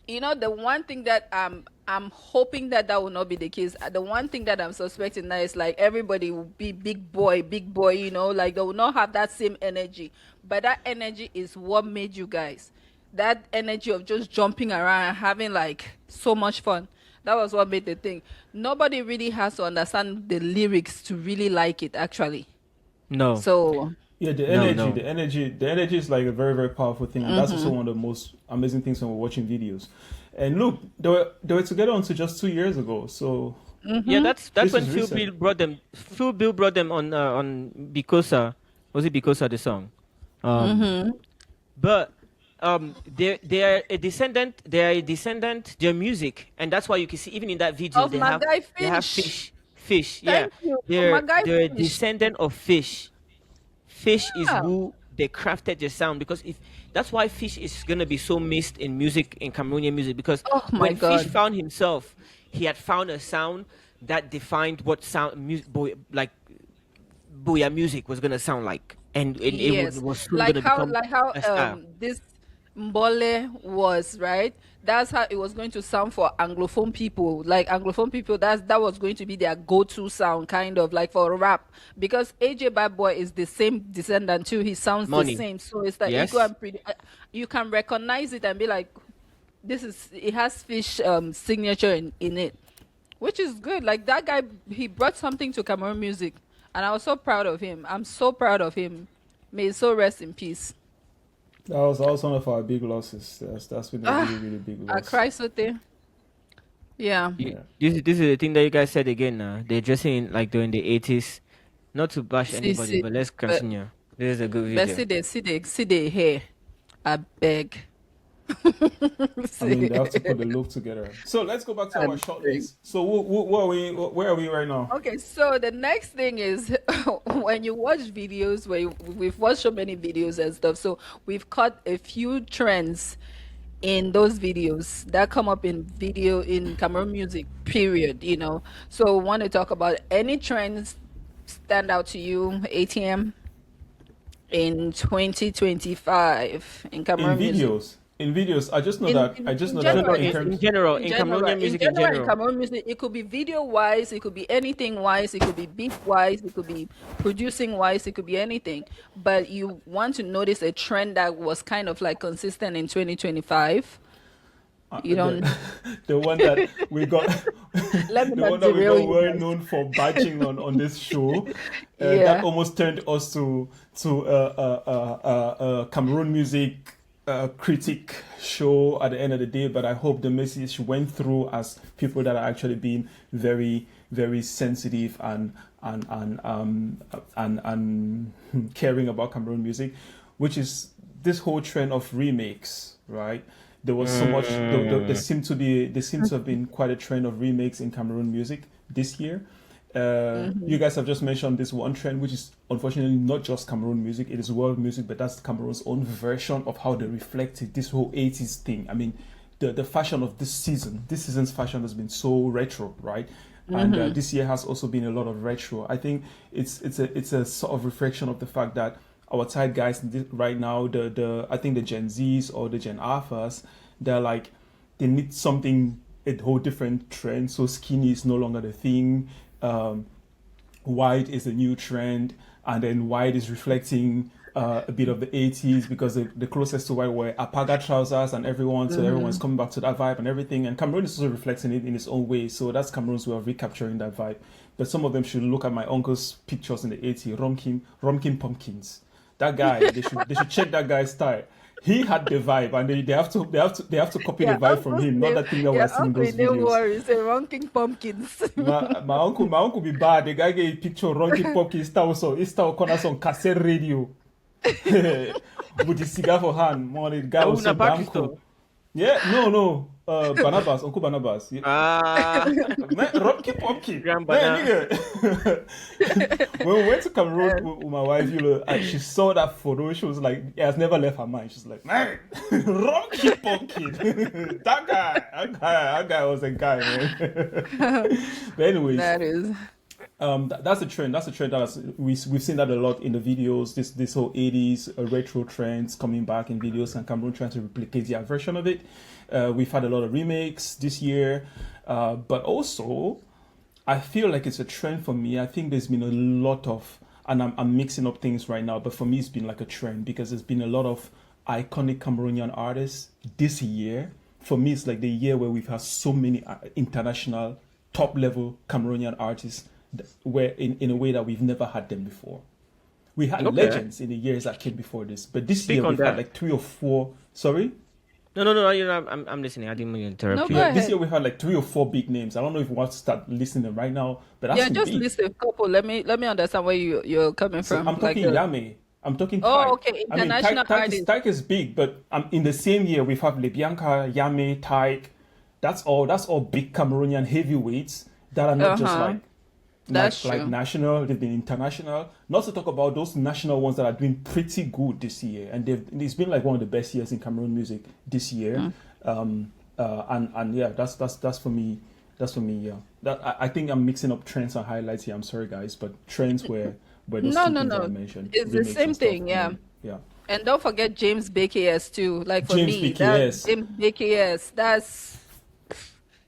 you know, the one thing that I'm hoping that will not be the case. The one thing that I'm suspecting now is like everybody will be big boy, you know, like they will not have that same energy. But that energy is what made you guys. That energy of just jumping around and having like so much fun. That was what made the thing. Nobody really has to understand the lyrics to really like it, actually. No. So Yeah, the energy is like a very, very powerful thing, and that's also one of the most amazing things when we're watching videos. And look, they were together until just 2 years ago. So Yeah, that's This when is Phil recent. Bill brought them. Phil Bill brought them on Bikosa. Was it Bikosa the song? But they are a descendant. They are a descendant. Their music, and that's why you can see even in that video Of my guy they have Fish. fish. Yeah, Thank you. Of my guy they're a Fish. descendant of fish. Fish is Yeah. who they crafted their sound, because if that's why Fish is gonna be so missed in music, in Cameroonian music, because Oh my when Fish God. found himself, he had found a sound that defined what sound music like Booyah music was gonna sound like, and Yes. was soon gonna become Like how a style. this Mbole was, right? That's how it was going to sound for Anglophone people. Like Anglophone people, that was going to be their go-to sound, kind of like for rap. Because AJ Bad Boy is the same descendant too. He sounds the Money. same. So it's like Yes. you can recognize it and be like, it has Fish signature in it, which is good. Like that guy, he brought something to Cameroon music, and I was so proud of him. I'm so proud of him. May his soul rest in peace. That was one of our big losses. That's been a really, really big I loss. cry so there. Yeah. You- This is the thing that you guys said again. They're dressing in like during the 80s. Not to bash anybody, but let's continue. This is a good But video. see the hair. I beg. I mean, they have to put the look together. So let's go back to our short list. So where are we right now? Okay, so the next thing is when you watch videos, we've watched so many videos and stuff, so we've caught a few trends in those videos that come up in Cameroon music, period, you know. So want to talk about any trends stand out to you, ATM, in 2025 in In Cameroon music? videos, I just know In- that in- I just in know general, that in In terms general, in Cameroonian music in in general. Cameroon music, it could be video wise, it could be anything wise, it could be beat wise, it could be producing wise, it could be anything. But you want to notice a trend that was kind of like consistent in 2025. You don't. the one that we got Let me the not one that we derail got you well guys. known for batching on this show Yeah. that almost turned us to Cameroon music critic show at the end of the day. But I hope the message went through as people that are actually being very, very sensitive and caring about Cameroon music, which is this whole trend of remakes, right? There was so much. There seemed to have been quite a trend of remakes in Cameroon music this year. You guys have just mentioned this one trend, which is unfortunately not just Cameroon music; it is world music. But that's Cameroon's own version of how they reflected this whole '80s thing. I mean, the fashion of this season's fashion has been so retro, right? And this year has also been a lot of retro. I think it's a sort of reflection of the fact that our tight guys right now, I think the Gen Zs or the Gen Alphas, they're like, they need something, a whole different trend. So skinny is no longer the thing. White is a new trend, and then white is reflecting a bit of the 80s, because the closest to white were Apaga trousers and everyone, so everyone's coming back to that vibe and everything. And Cameroon is also reflecting it in its own way. So that's Cameroon's way of recapturing that vibe. But some of them should look at my uncle's pictures in the 80s, Romkin Pumpkins. That guy, they should check that guy's style. He had the vibe, and they have to copy the vibe from him, not that thing that we're seeing in those Don't videos. worry, it's a ranking pumpkins. My uncle be bad. The guy get a picture Ronky Pumpkin style corner on cassette radio. With the cigar for hand. Man, the guy was so Una damn Pakistan. cool. Yeah, no. Barnabas, Uncle Barnabas. Yeah. Man, Ronky Pumpkin. Grandmother. Man, nigga. When we went to Cameroon with my wife, she saw that photo. She was like, it has never left her mind. She's like, man, Ronky Pumpkin. that guy was a guy, man. But anyways, That is. that's a trend. That's a trend we've seen that a lot in the videos. This whole 80s retro trends coming back in videos, and Cameroon trying to replicate their version of it. We've had a lot of remakes this year, but also I feel like it's a trend for me. I think there's been a lot of, and I'm mixing up things right now, but for me it's been like a trend, because there's been a lot of iconic Cameroonian artists this year. For me, it's like the year where we've had so many international top level Cameroonian artists, where in a way that we've never had them before. We had Okay. legends in the years that came before this, but this Speak year on we've that. had like 3 or 4. Sorry. No. I'm listening. I didn't mean to interrupt No, you. go Yeah, this ahead. year we had like 3 or 4 big names. I don't know if you want to start listing them right now, but that's Yeah, some just big. list a couple. Let me understand where you're coming So from. I'm Like talking Yame. I'm talking oh, Tyke. okay, I mean, international artists. Tyke is big, but in the same year we have Lebianca, Yame, Tyke. That's all. That's all big Cameroonian heavyweights that are not just Uh-huh. That's like true. national. They've been international. Not to talk about those national ones that are doing pretty good this year, and it's been like one of the best years in Cameroon music this year. Mm. And yeah, that's for me. That's for me. Yeah, I think I'm mixing up trends and highlights here. I'm sorry, guys, but trends were those No, two no, things that I no. mentioned, It's the remakes same and stuff, thing, and yeah. then yeah, And don't forget James BKS too. Like for James me, that BKS. James BKS,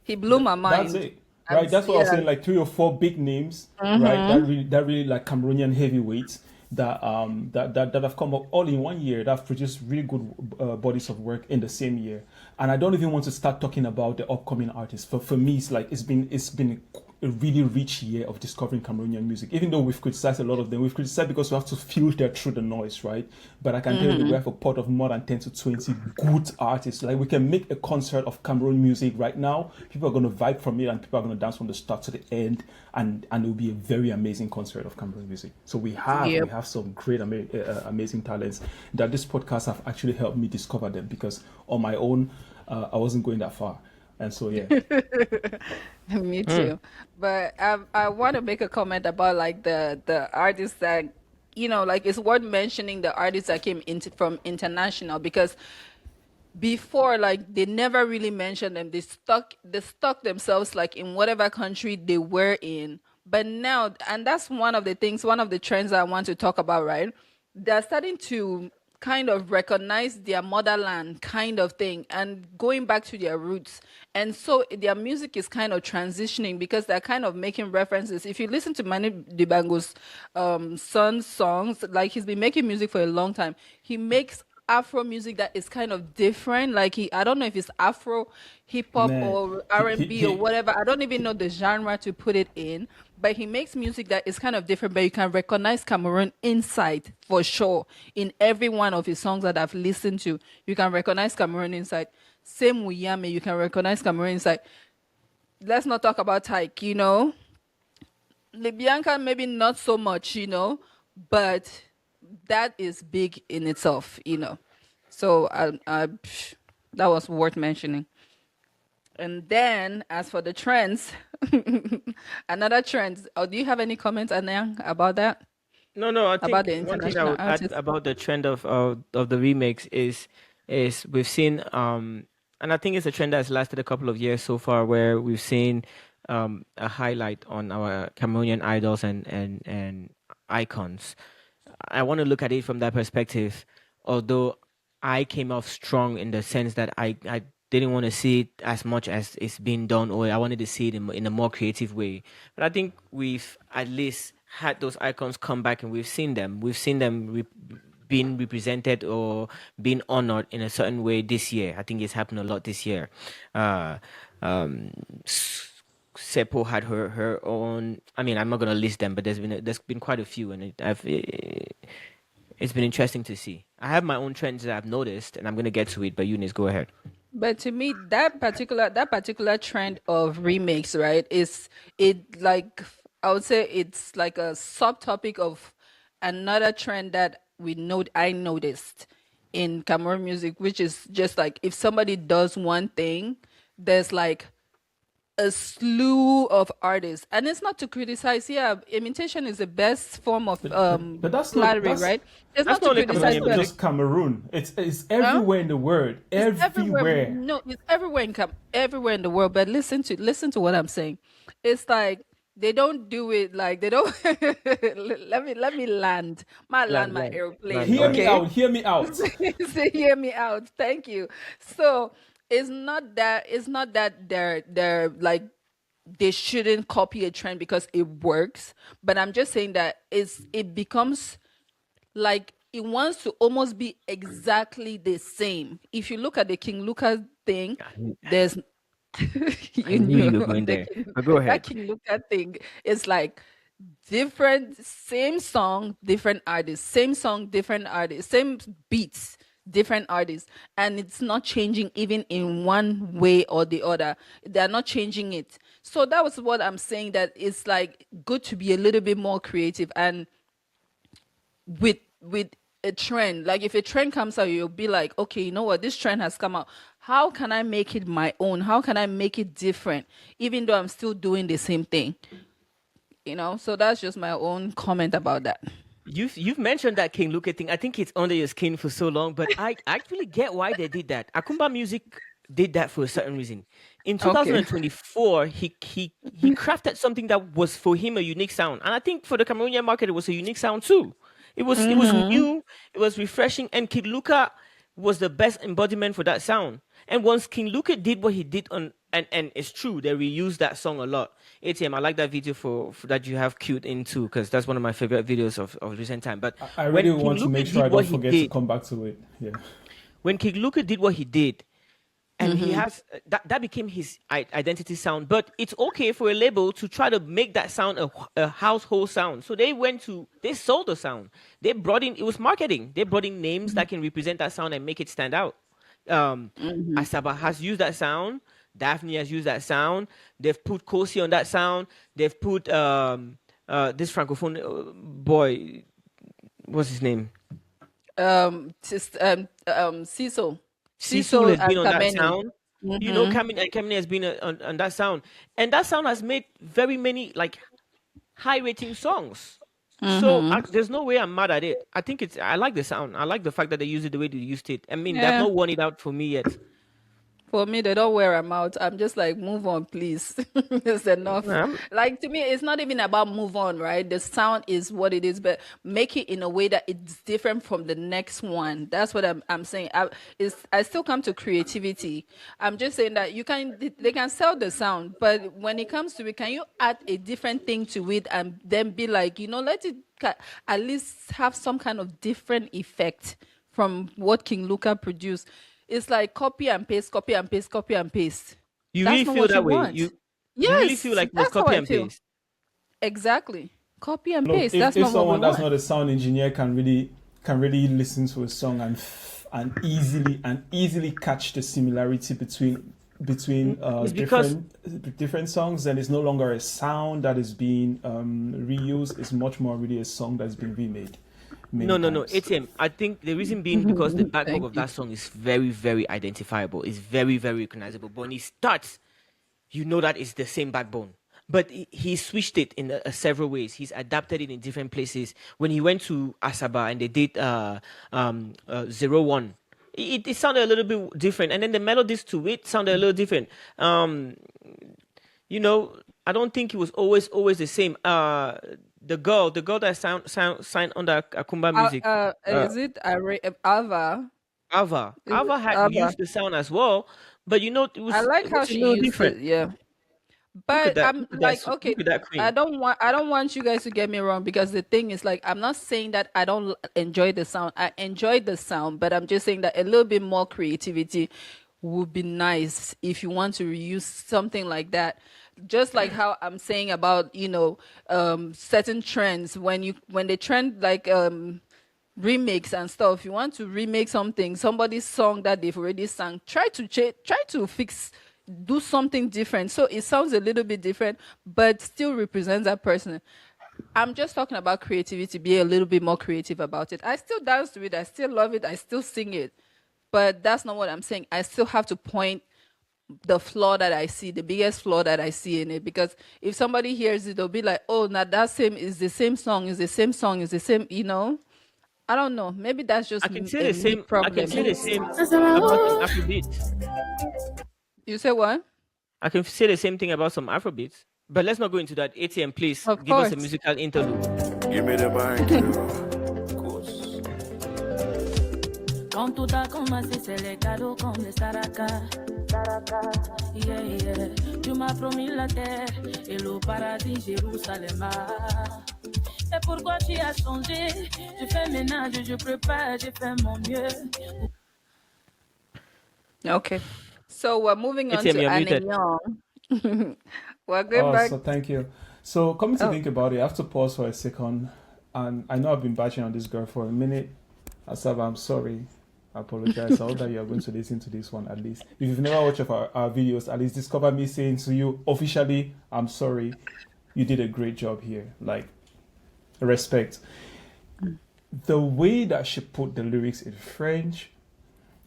he blew my That's mind. it, right? That's what I was Yeah. saying. Like 3 or 4 big names, right? Mm-hmm. That really like Cameroonian heavyweights that have come up all in one year. That have produced really good bodies of work in the same year. And I don't even want to start talking about the upcoming artists. For me, it's like it's been a really rich year of discovering Cameroonian music. Even though we've criticized a lot of them, we've criticized because we have to filter through the noise, right? But I can tell you that we Mm-hmm. have a pot of more than 10 to 20 good artists. Like we can make a concert of Cameroon music right now. People are going to vibe from it and people are going to dance from the start to the end. And it will be a very amazing concert of Cameroon music. So we Yep. have some great, amazing talents that this podcast have actually helped me discover them because on my own, I wasn't going that far. And so, yeah. Me Hmm. too. But I want to make a comment about like the artists that like it's worth mentioning the artists that came into from international because before like they never really mentioned them. They stuck themselves like in whatever country they were in. But now, and that's one of the trends I want to talk about, right? They're starting to kind of recognize their motherland kind of thing and going back to their roots. And so their music is kind of transitioning because they're kind of making references. If you listen to Manu Dibango's son's songs, like he's been making music for a long time. He makes Afro music that is kind of different. Like I don't know if it's Afro, hip hop, Man, or he, R and he, B or he, whatever. I don't even know the genre to put it in. But he makes music that is kind of different. But you can recognize Cameroon inside for sure in every one of his songs that I've listened to. You can recognize Cameroon inside. Same with Yami, you can recognize Cameroon inside. Let's not talk about Tyke. Libyanka maybe not so much, but that is big in itself. So that was worth mentioning. And then as for the trends, another trend. Oh, do you have any comments, Anyang, about that? No. I About think the one thing I international would add artists? about the trend of the remix is we've seen and I think it's a trend that's lasted a couple of years so far where we've seen a highlight on our Cameroonian idols and icons. I want to look at it from that perspective, although I came off strong in the sense that I didn't want to see it as much as it's being done, or I wanted to see it in a more creative way. But I think we've at least had those icons come back and we've seen them. We've seen them being represented or being honored in a certain way this year. I think it's happened a lot this year. Uh, um, Seppo had her own. I mean, I'm not gonna list them, but there's been quite a few, and it's been interesting to see. I have my own trends that I've noticed, and I'm gonna get to it. But Eunice, go ahead. But to me, that particular trend of remakes, right, is it like I would say it's like a subtopic of another trend that I noticed in Cameroon music, which is just like if somebody does one thing, there's like a slew of artists, and it's not to criticize. Yeah, imitation is the best form of but flattery, right? It's That's not not to only but that's criticize, Cameroonian not but just music. Cameroon. It's huh? everywhere in the world. It's everywhere. Everywhere. No, it's everywhere everywhere in the world. But listen to what I'm saying. It's like they don't do it like they don't. Let me land. Land Land, my land, land. airplane. Hear me Okay. Okay, out. Hear me out. so hear me out. Thank you. So it's not that they're like they shouldn't copy a trend because it works. But I'm just saying that it becomes like it wants to almost be exactly the same. If you look at the King Lucas thing, there's I you knew knew you were going the there. But go that ahead. King Lucas thing is like different, same song, different artists, same song, different artists, same beats, different artists, and it's not changing even in one way or the other. They're not changing it. So that was what I'm saying, that it's like good to be a little bit more creative. And with a trend, like if a trend comes out, you'll be like, okay, you know what, this trend has come out, how can I make it my own? How can I make it different, even though I'm still doing the same thing? So that's just my own comment about that. You've mentioned that King Luke thing. I think it's under your skin for so long, but I actually get why they did that. Akumba Music did that for a certain reason. In 2024, he crafted something that was for him a unique sound, and I think for the Cameroonian market, it was a unique sound too. It was new, it was refreshing, and King Luca was the best embodiment for that sound. And once King Luca did what he did on, and it's true, they reused that song a lot. ATM, I like that video for that you have queued into, because that's one of my favorite videos of recent time. But I really want to make sure I don't forget to come back to it. Yeah. When King Luca did what he did, and he has that became his identity sound. But it's okay for a label to try to make that sound a household sound. So they sold the sound. They brought in, it was marketing. They brought in names that can represent that sound and make it stand out. Asaba has used that sound. Daphne has used that sound. They've put Kosi on that sound. They've put this francophone boy, what's his name? Ciso. Ciso has been on that sound. Kameni has been on that sound, and that sound has made very many like high rating songs. So there's no way I'm mad at it. I like the sound. I like the fact that they use it the way they used it. I mean, they've not worn it out for me yet. For me, they don't wear them out. I'm just like, move on, please. It's enough. Like, to me, it's not even about move on, right? The sound is what it is, but make it in a way that it's different from the next one. That's what I'm saying. I still come to creativity. I'm just saying that they can sell the sound, but when it comes to it, can you add a different thing to it and then be like, let it at least have some kind of different effect from what King Luca produced? It's like copy and paste, copy and paste, copy and paste. You really feel that way? You really feel like it was copy and paste? Exactly. Copy and paste. If that's not someone what we that's not a sound engineer can really listen to a song and easily catch the similarity between different songs, then it's no longer a sound that is being reused. It's much more really a song that's been remade. No. ATM. I think the reason being because the backlog of that song is very, very identifiable. It's very, very recognizable. But when he starts, that it's the same backbone. But he switched it in several ways. He's adapted it in different places. When he went to Asaba and they did 01, it sounded a little bit different. And then the melodies to it sounded a little different. I don't think it was always the same. The girl that signed under Akumba Music. Is it Ava? Ava had used the sound as well, but it was. I like how she used different. It. Yeah, but I'm like, okay, I don't want you guys to get me wrong, because the thing is, like, I'm not saying that I don't enjoy the sound. I enjoy the sound, but I'm just saying that a little bit more creativity would be nice if you want to reuse something like that. Just like how I'm saying about certain trends, when they trend like remakes and stuff, you want to remake somebody's song that they've already sung, try to do something different so it sounds a little bit different but still represents that person. I'm just talking about creativity. Be a little bit more creative about it. I still dance to it, I still love it, I still sing it, but that's not what I'm saying. I still have to point the flaw that I see, the biggest flaw that I see in it, because if somebody hears it, they'll be like, oh, now that same is the same song, is the same song, is the same, I don't know. Maybe that's just I can say the same problem. I can say the same about some Afrobeats. You say what? I can say the same thing about some Afrobeats. But let's not go into that. ATM, please give us a musical interlude. Give me the bank. Quand tout a commencé, c'est les cadeaux comme les Saraka. Yeah, yeah. Tu m'as promis la terre et le paradis, Jérusalem. Et pourquoi tu as changé? Je fais ménage, je prépare, je fais mon mieux. Okay. So we're moving on to Annie Young. We're going back. So thank you. So coming to think about it, I have to pause for a second. And I know I've been batching on this girl for a minute. Asaba, I'm sorry. I apologize. I hope that you are going to listen to this one at least. If you've never watched our videos, at least discover me saying to you officially, I'm sorry. You did a great job here. Like, respect. The way that she put the lyrics in French,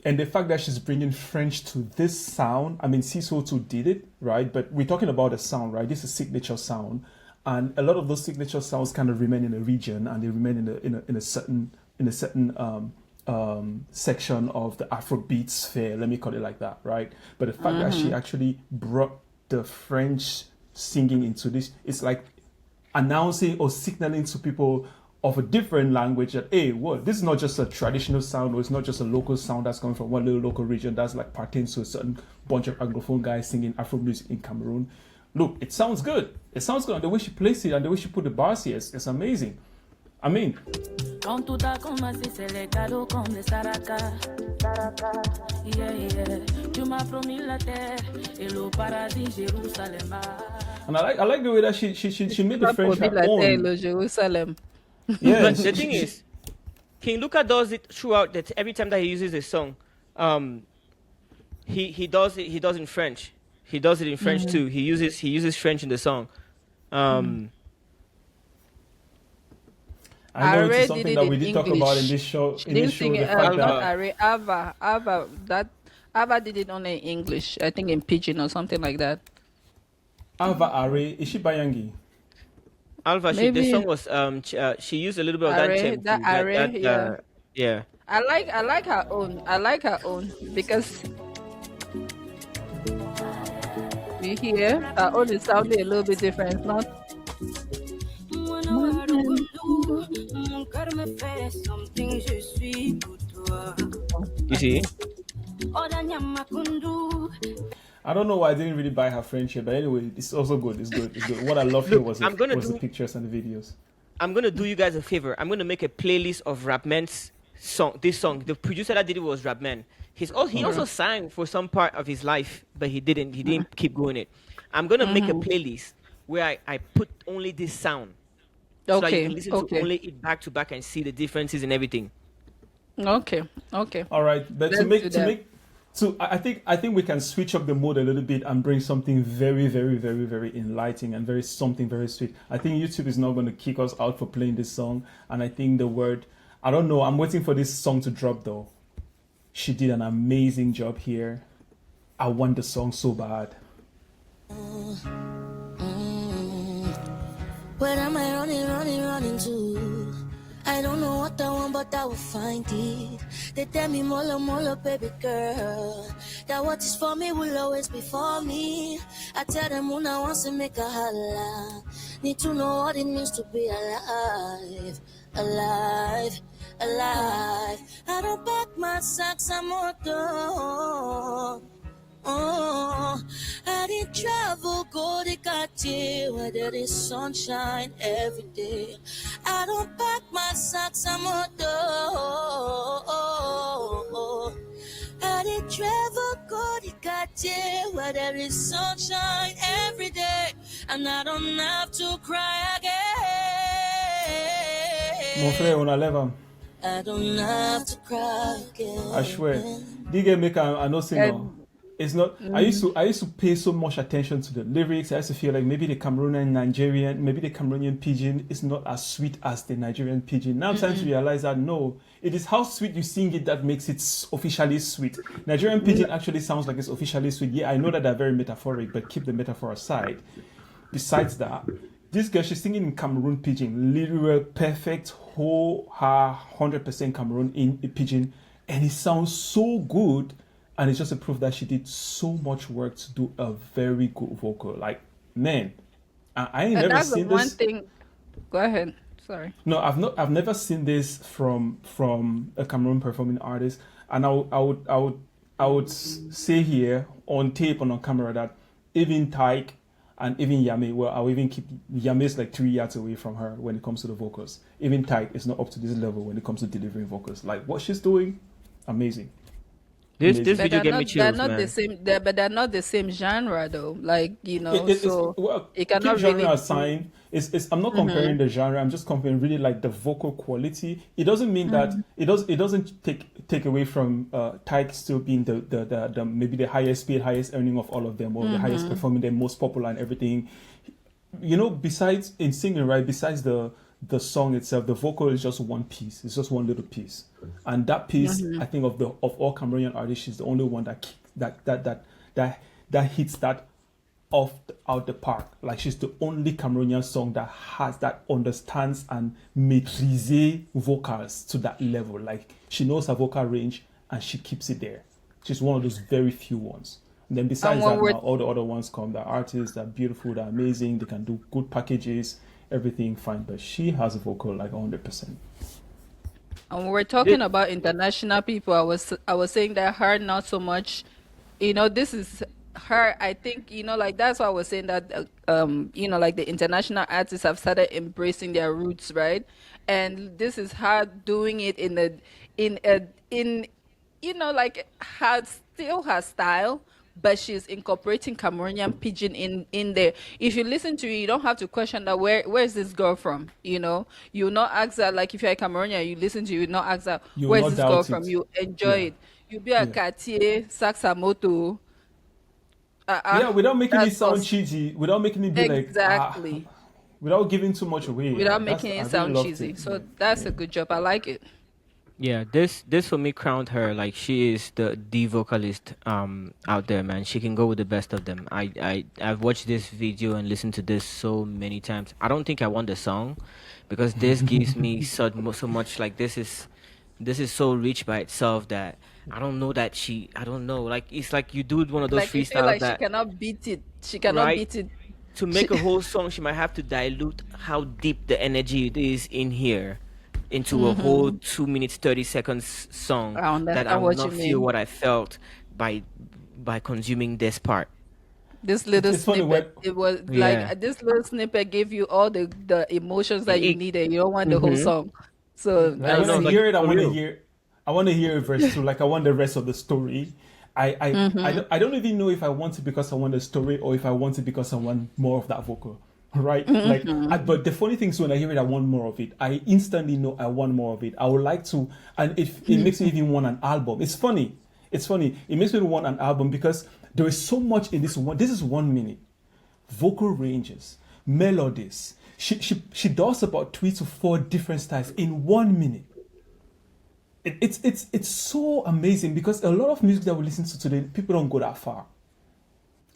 and the fact that she's bringing French to this sound, I mean, Siso2 did it, right? But we're talking about the sound, right? This is signature sound. And a lot of those signature sounds kind of remain in a region, and they remain in a certain section of the Afrobeat sphere, let me call it like that, right? But the fact that she actually brought the French singing into this, it's like announcing or signaling to people of a different language that, hey, what, this is not just a traditional sound, or it's not just a local sound that's coming from one little local region that's like pertains to a certain bunch of Anglophone guys singing Afro music in Cameroon. Look, it sounds good. It sounds good. And the way she plays it and the way she put the bars here, it's amazing. I mean, Quand tout a commencé, c'est les cadeaux comme les Saraka. Yeah, yeah. Tu m'as promis la terre et le paradis, Jérusalem. and I like the way that she made the French her own. Jerusalem. Yeah, But the thing is, King Luca does it throughout. That every time that he uses a song, he does it. He does in French. He does it in French too. He uses French in the song. I know Are it's something did that it we in did talk English. about in this show. She didn't sing The it. fact that Ava did it only in English. I think in Pidgin or something like that. Ava Are, is she Bayangi? Alva, the song was she used a little bit of that Are, tempo. that Are, yeah. Yeah. I like her own. I like her own because you hear her own is sounding a little bit different. It's not. You see? I don't know why I didn't really buy her friendship, but anyway, it's also good. It's good. It's good. What I love here was the pictures and the videos. I'm gonna do you guys a favor. I'm gonna make a playlist of Rapman's song. This song, the producer that did it was Rapman. He also sang for some part of his life, but he didn't keep going it. I'm gonna make a playlist where I put only this sound, so that you can listen to only it back to back and see the differences and everything. Okay. All right, but I think we can switch up the mode a little bit and bring something very, very, very, very enlightening and very sweet. I think YouTube is not going to kick us out for playing this song, and I think I don't know. I'm waiting for this song to drop though. She did an amazing job here. I want the song so bad. Where am I running to? I don't know what I want, but I will find it. They tell me, molo, baby girl, that what is for me will always be for me. I tell them when I want to make a holla. Need to know what it means to be alive. I don't pack my socks, I'm done. Oh, I didn't travel, go to Cartier, where there is sunshine every day. I don't pack my socks, I'm I didn't travel, go to Cartier, where there is sunshine every day, and I don't have to cry again. Mon frère, on a lève. I don't have to cry again. I swear. DJ make I know singer. It's not. I used to pay so much attention to the lyrics. I used to feel like maybe the Cameroonian pidgin is not as sweet as the Nigerian pidgin. Now I'm starting to realize that no, it is how sweet you sing it that makes it officially sweet. Nigerian pidgin actually sounds like it's officially sweet. Yeah, I know that they're very metaphoric, but keep the metaphor aside. Besides that, this girl, she's singing in Cameroon pidgin, literal, perfect, whole, 100% Cameroon in pidgin, and it sounds so good. And it's just a proof that she did so much work to do a very good vocal. Like, man, I ain't never seen this. One thing. Go ahead. Sorry. No, I've never seen this from a Cameroon performing artist. And I would say here on tape and on camera that even Tyke and even Yame, well, I'll even keep Yame's like 3 yards away from her when it comes to the vocals. Even Tyke is not up to this level when it comes to delivering vocals. Like what she's doing, amazing. This But video they're gave me not they're chills, not the man. same. But they're not the same genre though. Like It's so well, it keep cannot genre really. aside. I'm not comparing the genre. I'm just comparing really like the vocal quality. It doesn't mean that it doesn't take away from Tyke still being the maybe the highest paid, highest earning of all of them, or the highest performing, the most popular and everything. Besides in singing, right? Besides the song itself, the vocal is just one piece. It's just one little piece, and that piece, I think of all Cameroonian artists, she's the only one that hits that out the park. Like she's the only Cameroonian song that understands and maîtrise vocals to that level. Like she knows her vocal range and she keeps it there. She's one of those very few ones. And then besides when that, we're now all the other ones come. The artists are beautiful, they're amazing, they can do good packages, everything fine. But she has a vocal like 100%. And when we're talking about international people, I was saying that her not so much. This is her. I think like that's why I was saying that like the international artists have started embracing their roots, right? And this is her doing it in like her still her style, but she's incorporating Cameroonian pidgin in there. If you listen to it, you don't have to question that where's this girl from? You not ask her, like if you're a Cameroonian, you listen to it, you not ask her You will where's not this girl doubt from. it. You enjoy Yeah. it. You be a Yeah. Cartier, Saxamoto. Yeah, without making it That's sound us. cheesy, without making it be Exactly. without giving too much away. Without That's, making I it really sound loved cheesy. it. So Yeah. that's Yeah. a good job. I like it. Yeah, this for me crowned her like she is the vocalist out there, man. She can go with the best of them. I've watched this video and listened to this so many times. I don't think I want the song because this gives me so much like this is so rich by itself that I don't know, like it's like you do one of those Like you feel freestyles like she that cannot beat it. She cannot right beat it. to make a whole song she might have to dilute how deep the energy it is in here into a whole 2 minutes 30 seconds song I that I understand will what you not feel mean. what I felt by consuming this part. This little It's funny snippet, when it was like Yeah. this little snippet gave you all the emotions that you It, needed. You don't want the whole mm-hmm. song. So like I I when I know, see. like hear it, for real. I want to hear verse two. Like I want the rest of the story. I don't even know if I want it because I want the story or if I want it because I want more of that vocal. Right? But the funny thing is when I hear it, I want more of it. I instantly know I want more of it. I would like to, and it makes me even want an album. It's funny. It's funny. It makes me want an album because there is so much in this one. This is 1 minute. Vocal ranges, melodies. She does about 3 to 4 different styles in 1 minute. It's so amazing because a lot of music that we listen to today, people don't go that far.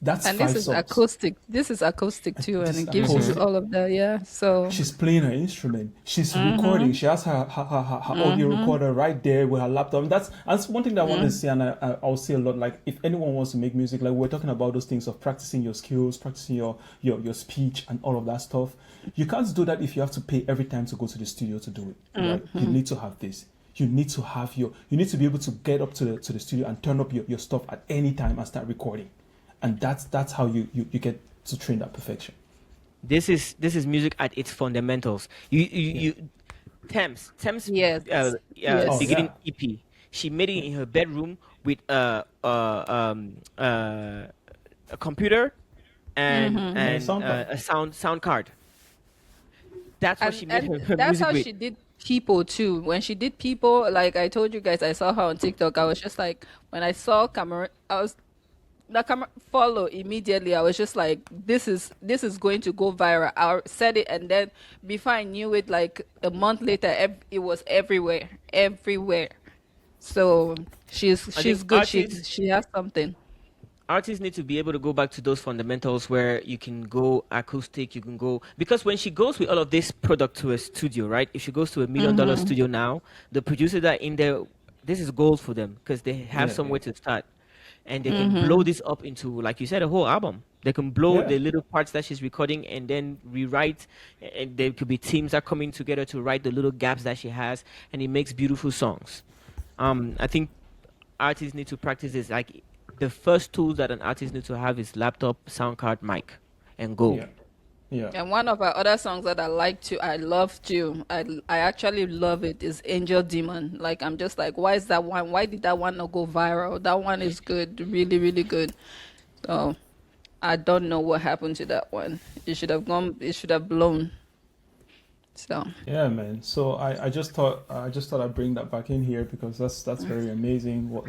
That's And 5 this is songs. acoustic. This is acoustic too, and This is it gives acoustic. you all of that. Yeah. So She's playing her instrument. She's recording. She has her audio recorder right there with her laptop. And that's one thing that I want to say, and I'll say a lot. Like, if anyone wants to make music, like we're talking about those things of practicing your skills, practicing your speech, and all of that stuff. You can't do that if you have to pay every time to go to the studio to do it. Right? You need to have this. You need to have you need to be able to get up to the studio and turn up your stuff at any time and start recording. And that's how you get to train that perfection. This is music at its fundamentals. You Thames yes, yes. beginning yeah. EP. She made it in her bedroom with a computer and And a sound card. a sound card. That's what she made And her that's music how with. she did people too. When she did people, like I told you guys, I saw her on TikTok. I was just like, when I saw Cameroon, I was the camera follow immediately. I was just like, this is going to go viral. I said it, and then before I knew it, like a month later, it was everywhere. So she's think good. artists She has something. artists need to be able to go back to those fundamentals where you can go acoustic, you can go because when she goes with all of this product to a studio, right? If she goes to $1 million studio now, the producers that are in there, this is gold for them because they have Yeah, somewhere to start, and they can blow this up into, like you said, a whole album. They can blow yeah. the little parts that she's recording and then rewrite, and there could be teams that coming together to write the little gaps that she has, and it makes beautiful songs. I think artists need to practice this. Like the first tool that an artist needs to have is laptop, sound card, mic, and go. Yeah. Yeah. And one of our other songs that I love too, I actually love it, is Angel Demon. Like, I'm just like, why is that one? Why did that one not go viral? That one is good, really, really good. So I don't know what happened to that one. It should have blown. So Yeah, man. So I just thought I'd bring that back in here because that's very amazing what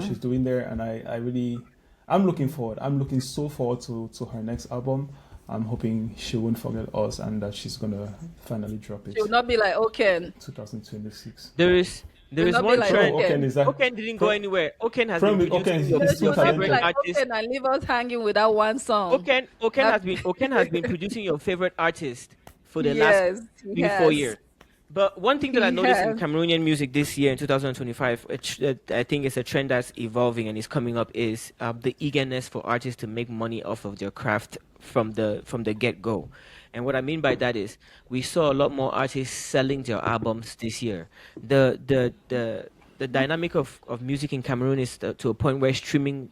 she's doing there, and I really I'm looking forward. I'm looking so forward to her next album. I'm hoping she won't forget us and that she's gonna finally drop it she will not be like, okay, 2026. There is there will is not be one like, trend. From Oken, is that Oken didn't go from anywhere. Oken has been from Oken? producing your He's she still will not be favorite talented. like, artist. okay, and leave us hanging with that one song. That, Oken has been producing your favorite artist for the last yes, he 3 4 has. years. But one thing that I He noticed in has. Cameroonian music this year in 2025, which I think is a trend that's evolving and is coming up, is the eagerness for artists to make money off of their craft from the get go. And what I mean by that is we saw a lot more artists selling their albums this year. The dynamic of music in Cameroon is to a point where streaming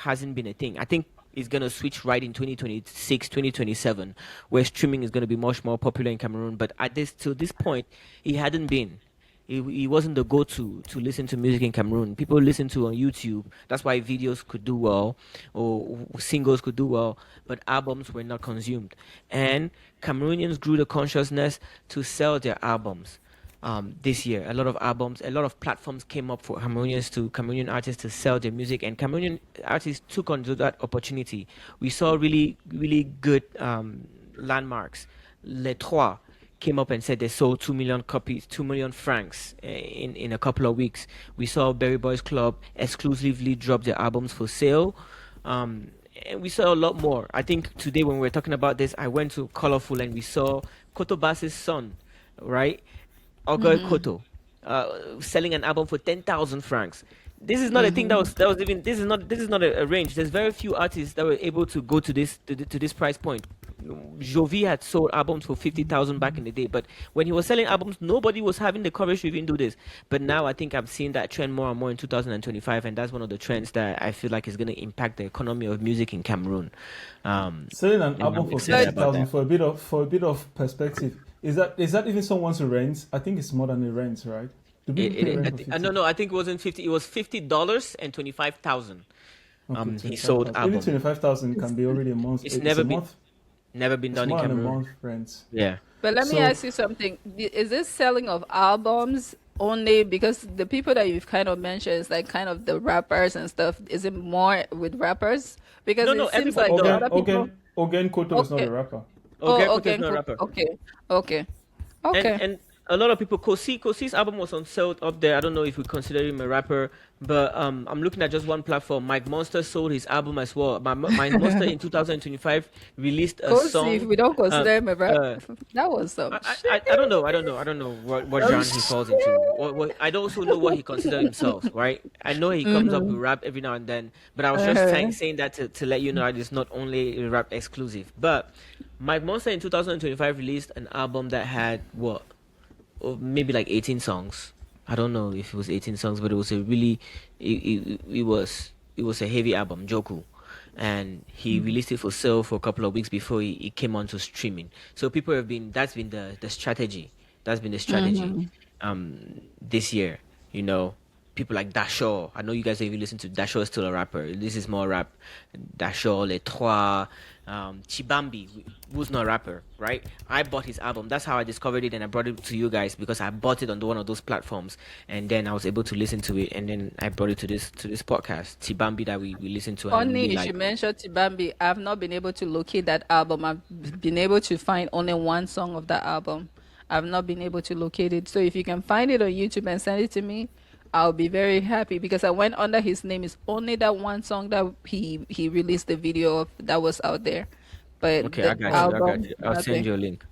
hasn't been a thing. I think it's going to switch right in 2026, 2027, where streaming is going to be much more popular in Cameroon. But at this to this point, it hadn't been. It wasn't the go-to to listen to music in Cameroon. People listen to on YouTube. That's why videos could do well or singles could do well, but albums were not consumed. And Cameroonians grew the consciousness to sell their albums this year. A lot of albums, a lot of platforms came up for Cameroonian artists to sell their music, and Cameroonian artists took on to that opportunity. We saw really, really good landmarks. Les Trois came up and said they sold 2 million copies, 2 million francs in a couple of weeks. We saw Berry Boys Club exclusively drop their albums for sale. And we saw a lot more. I think today when we were talking about this, I went to Colorful and we saw Koto Bass's son, right? Ogoy Koto, selling an album for 10,000 francs. This is not a thing that was even. This is not a range. There's very few artists that were able to go to this price point. Jovi had sold albums for 50,000 back in the day, but when he was selling albums, nobody was having the courage to even do this. But now I think I'm seeing that trend more and more in 2025, and that's one of the trends that I feel like is going to impact the economy of music in Cameroon. Selling an And album I'm for excited about 50,000 that. for a bit of perspective. Is that even someone's rent? I think it's more than a rent, right? Do people pay rent for 50? No, I think it wasn't 50. It was $50 and 25,000. Okay, He sold 25,000. Even album. 25,000 can be already a month. It's It's a month. never been It's done in more than a Cameroon. month rent. Yeah. But let me So ask you something. Is this selling of albums only because the people that you've kind of mentioned is like kind of the rappers and stuff? Is it more with rappers? Because No, it seems everybody like the does. other people. Ogen Koto is not Okay. a rapper. Okay, Oh, Koto is okay, not a cool. rapper. Okay. Okay. And a lot of people, Kosi's album was on sale up there. I don't know if we consider him a rapper, but I'm looking at just one platform. Mike Monster sold his album as well. Mike Monster in 2025 released a Kosi, if song. we don't consider him a rap, uh, that was some I don't know. I don't know what genre he falls into. I don't also know what he considers himself, right? I know he comes up with rap every now and then, but I was just saying that to let you know that it's not only a rap exclusive. But Mike Monster in 2025 released an album that had what? Maybe like 18 songs. I don't know if it was 18 songs, but it was a really, it was a heavy album, Joku, and he released it for sale for a couple of weeks before he came onto streaming. So people have been that's been the strategy. That's been the strategy. This year, people like Dashaw. I know you guys even listen to Dashaw is still a rapper. This is more rap. Dashaw, Les Trois, Chibambi, who's not a rapper, right? I bought his album. That's how I discovered it, and I brought it to you guys because I bought it on one of those platforms, and then I was able to listen to it, and then I brought it to this podcast. Chibambi that we listened to. And funny. really You like. should mention Tibambi. I've not been able to locate that album. I've been able to find only one song of that album. I've not been able to locate it. So if you can find it on YouTube and send it to me, I'll be very happy because I went under his name. It's only that one song that he released the video of that was out there. But Okay, the I got you. album, I'll send nothing. you a link.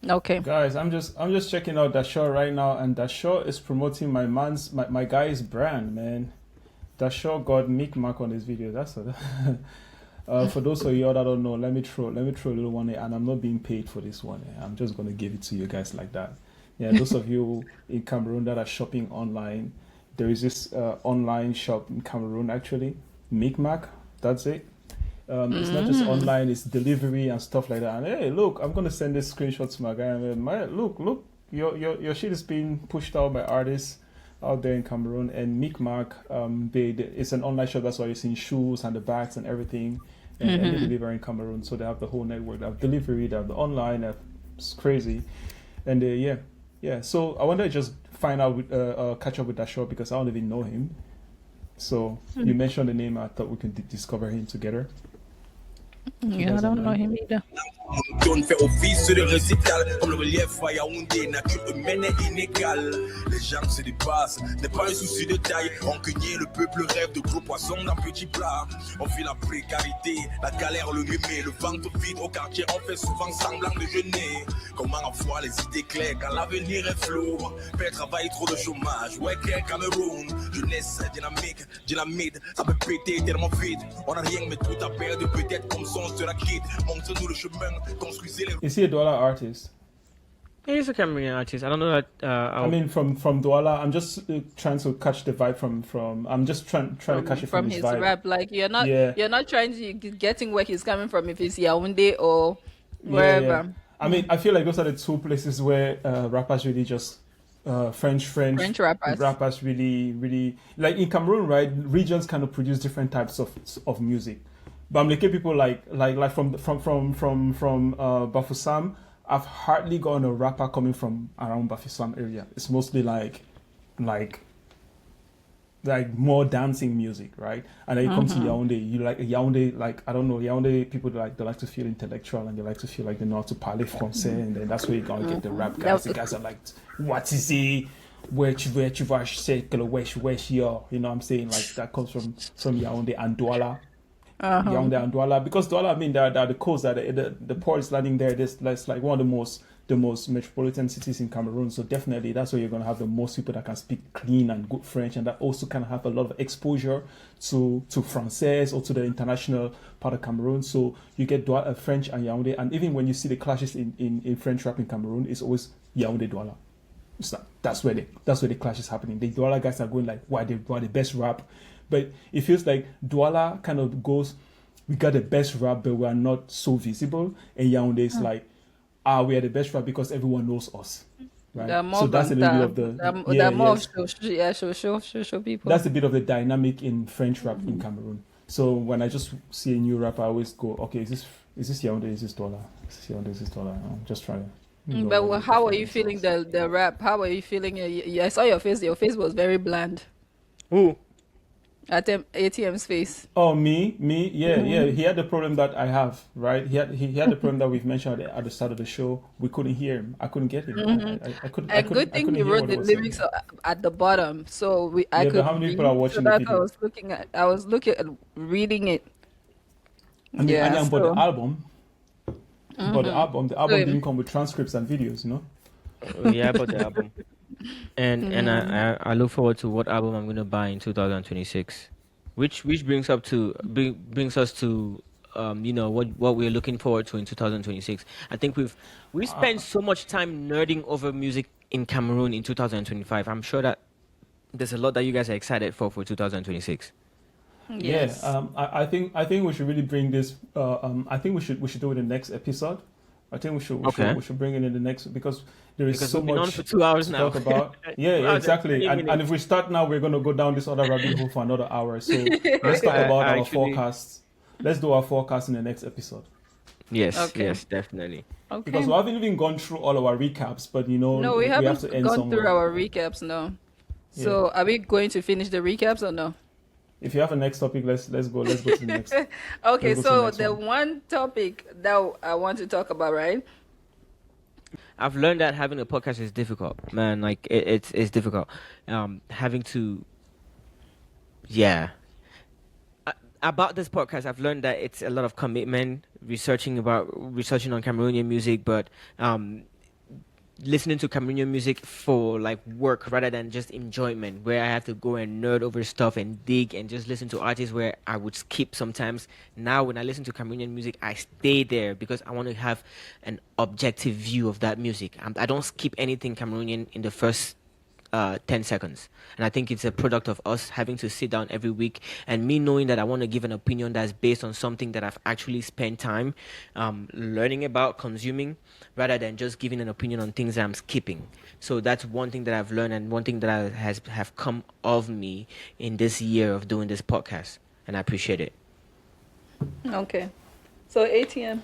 Okay. Guys, I'm just checking out Dashaw right now, and Dashaw is promoting my guy's brand, man. Dashaw got Mick Mac on his video. That's what. For those of you that don't know, let me throw a little one in, and I'm not being paid for this one. I'm just gonna give it to you guys like that. Yeah, those of you in Cameroon that are shopping online, there is this online shop in Cameroon actually, Micmac. That's it. It's not just online; it's delivery and stuff like that. And hey, look, I'm gonna send this screenshot to my guy. And look, your shit is being pushed out by artists out there in Cameroon. And Micmac, it's an online shop. That's why you're seeing shoes and the bags and everything. And they deliver in Cameroon, so they have the whole network. They have delivery, they have the online. It's crazy, and yeah. So I wanted to just find out, catch up with that shop because I don't even know him. So you mentioned the name. I thought we could discover him together. Yeah, I don't know him either. John fait office de récital, comme le relief à Yaoundé, nature humaine est inégale. Les gens se dépassent, n'est pas un souci de taille. Rancunier, le peuple rêve de gros poissons dans petit plat. On vit la précarité, la galère, le mémé, le ventre vide au quartier. On fait souvent semblant de jeûner. Comment avoir les idées claires quand l'avenir est flou? Père travail, trop de chômage. Ouais, quel Cameroun, jeunesse dynamite, ça peut péter tellement vite. On a rien mais tout à perdre, peut-être comme songe de la quitte. Montre-nous le chemin. Is he a Douala artist? He's a Cameroonian artist. I don't know that. I mean, from Douala, I'm just trying to catch the vibe from. I'm just trying to catch it from his vibe. rap. Like you're not trying to getting where he's coming from. If it's Yaoundé or wherever. Yeah. I mean, I feel like those are the two places where rappers really just French rappers really like in Cameroon, right? Regions kind of produce different types of music. But I'm looking at people like from Bafoussam. I've hardly gotten a rapper coming from around Bafoussam area. It's mostly like more dancing music, right? And then you come to Yaoundé, you like Yaoundé, like I don't know, Yaoundé people they like to feel intellectual and they like to feel like they know how to parler français, and then that's where you're gonna get the rap guys. The guys are like, what is it? Where tu vas acheter le wesh yo? You know what I'm saying? Like that comes from Yaoundé and Douala. Yaoundé and Douala, because Douala, I mean, they're the coast, the port is landing there. That's like one of the most metropolitan cities in Cameroon. So definitely, that's where you're gonna have the most people that can speak clean and good French, and that also kind of have a lot of exposure to Français or to the international part of Cameroon. So you get Douala, French and Yaoundé, and even when you see the clashes in French rap in Cameroon, it's always Yaoundé Douala. That's where the clash is happening. The Douala guys are going like, why they the best rap. But it feels like Douala kind of goes, we got the best rap, but we are not so visible. And Yaoundé is like, we are the best rap because everyone knows us. Right? So that's a little bit of the... show people. That's a bit of the dynamic in French rap in Cameroon. So when I just see a new rapper, I always go, okay, is this Yaoundé, is this Douala? Is this Yaoundé, is this Douala? I'm just trying to... But how are you feeling the rap? How are you feeling it? I saw your face. Your face was very bland. Who? ATM's face. Oh, me, yeah. He had the problem that I have, right? He had the problem that we've mentioned at the start of the show. We couldn't hear him. I couldn't get him. I couldn't. Good thing you wrote the lyrics at the bottom, so I could. But how many people are watching the video? I was looking at reading it. I mean, I bought the album. But the album didn't come with transcripts and videos, you know. Yeah, I bought the album. And I look forward to what album I'm gonna buy in 2026, which brings us to what we're looking forward to in 2026. I think we spent so much time nerding over music in Cameroon in 2025. I'm sure that there's a lot that you guys are excited for 2026. Yes. Yeah. I think we should really bring this. I think we should do it in the next episode. I think we should bring it in the next because there is so we've been much on for 2 hours to now. talk about. Yeah, exactly. And if we start now, we're going to go down this other rabbit hole for another hour. So let's talk about our forecasts. Let's do our forecast in the next episode. Yes, Okay. yes, definitely. Okay. Because we haven't even gone through all of our recaps, but No, we have haven't to end gone somewhere. through our recaps. No. So are we going to finish the recaps or no? If you have a next topic, let's go to the next. Okay, Let's go to so the next the one. one topic that I want to talk about, right? I've learned that having a podcast is difficult, man. Like it's difficult. Having to, yeah. About this podcast, I've learned that it's a lot of commitment, researching on Cameroonian music, but listening to Cameroonian music for like work rather than just enjoyment, where I have to go and nerd over stuff and dig and just listen to artists where I would skip sometimes. Now when I listen to Cameroonian music, I stay there because I want to have an objective view of that music. I don't skip anything Cameroonian in the first 10 seconds. And I think it's a product of us having to sit down every week and me knowing that I want to give an opinion that's based on something that I've actually spent time learning about, consuming, rather than just giving an opinion on things that I'm skipping. So that's one thing that I've learned and one thing that has have come of me in this year of doing this podcast. And I appreciate it. Okay. So ATM.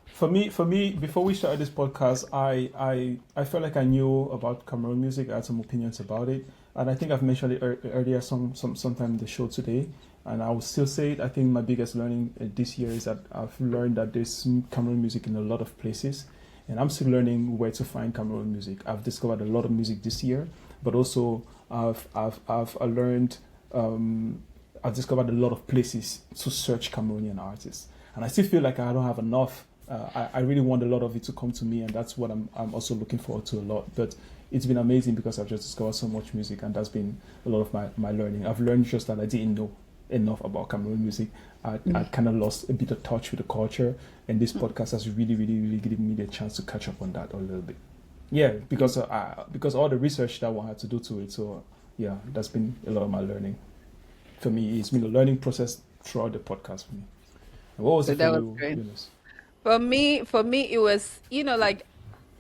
For me, before we started this podcast, I felt like I knew about Cameroon music. I had some opinions about it, and I think I've mentioned it earlier sometime in the show today. And I will still say it. I think my biggest learning this year is that I've learned that there's Cameroon music in a lot of places, and I'm still learning where to find Cameroon music. I've discovered a lot of music this year, but also I've learned I've discovered a lot of places to search Cameroonian artists, and I still feel like I don't have enough. I really want a lot of it to come to me, and that's what I'm also looking forward to a lot. But it's been amazing because I've just discovered so much music, and that's been a lot of my learning. I've learned just that I didn't know enough about Cameroon music. I kind of lost a bit of touch with the culture, and this podcast has really, really, really given me the chance to catch up on that a little bit. Yeah, because all the research that one had to do to it. So yeah, that's been a lot of my learning. For me, it's been a learning process throughout the podcast for me. And what was it That for was you, great. Eunice? For me, it was, like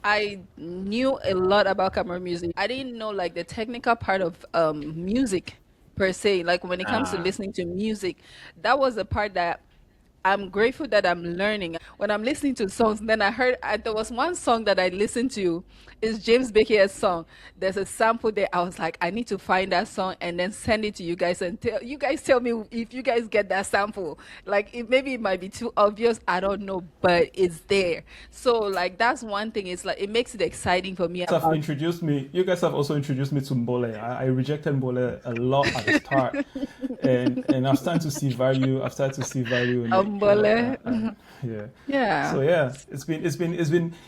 I knew a lot about Cameroon music. I didn't know like the technical part of music per se. Like when it comes to listening to music, that was the part that I'm grateful that I'm learning. When I'm listening to songs, then there was one song that I listened to. It's James Bakers' song. There's a sample there. I was like, I need to find that song and then send it to you guys and tell me if you guys get that sample. Like maybe it might be too obvious. I don't know, but it's there. So like that's one thing. It's like it makes it exciting for me. You guys have also introduced me to Mbole. I rejected Mbole a lot at the start, and I'm starting to see value. I've started to see value in it. Mbole. Yeah. Yeah. So yeah,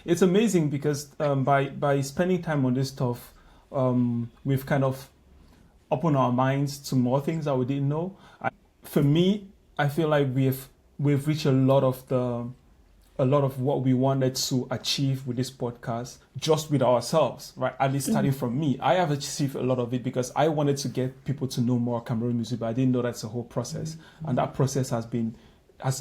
it's amazing because by spending time on this stuff, we've kind of opened our minds to more things that we didn't know. For me, I feel like we've reached a lot of what we wanted to achieve with this podcast just with ourselves, right? At least starting from me. I have achieved a lot of it because I wanted to get people to know more Cameroon music, but I didn't know that's a whole process. And that process has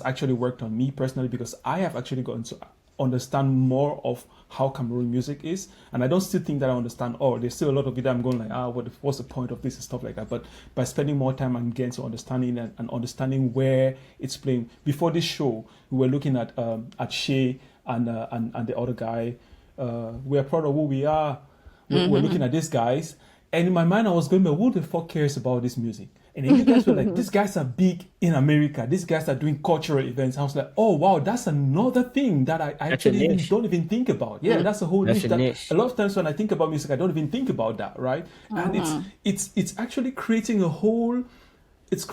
actually worked on me personally because I have actually gotten to understand more of how Cameroon music is, and I don't still think that I understand. Oh, there's still a lot of it that I'm going like, what's the point of this and stuff like that. But by spending more time and getting to understanding and understanding where it's playing. Before this show, we were looking at Shay and the other guy. We're proud of who we are. We're looking at these guys, and in my mind I was going, but who the fuck cares about this music? And then you guys were like, these guys are big in America. These guys are doing cultural events. I was like, oh, wow, that's another thing that I actually don't even think about. Yeah, that's a whole niche. A lot of times when I think about music, I don't even think about that, right? And it's actually creating it's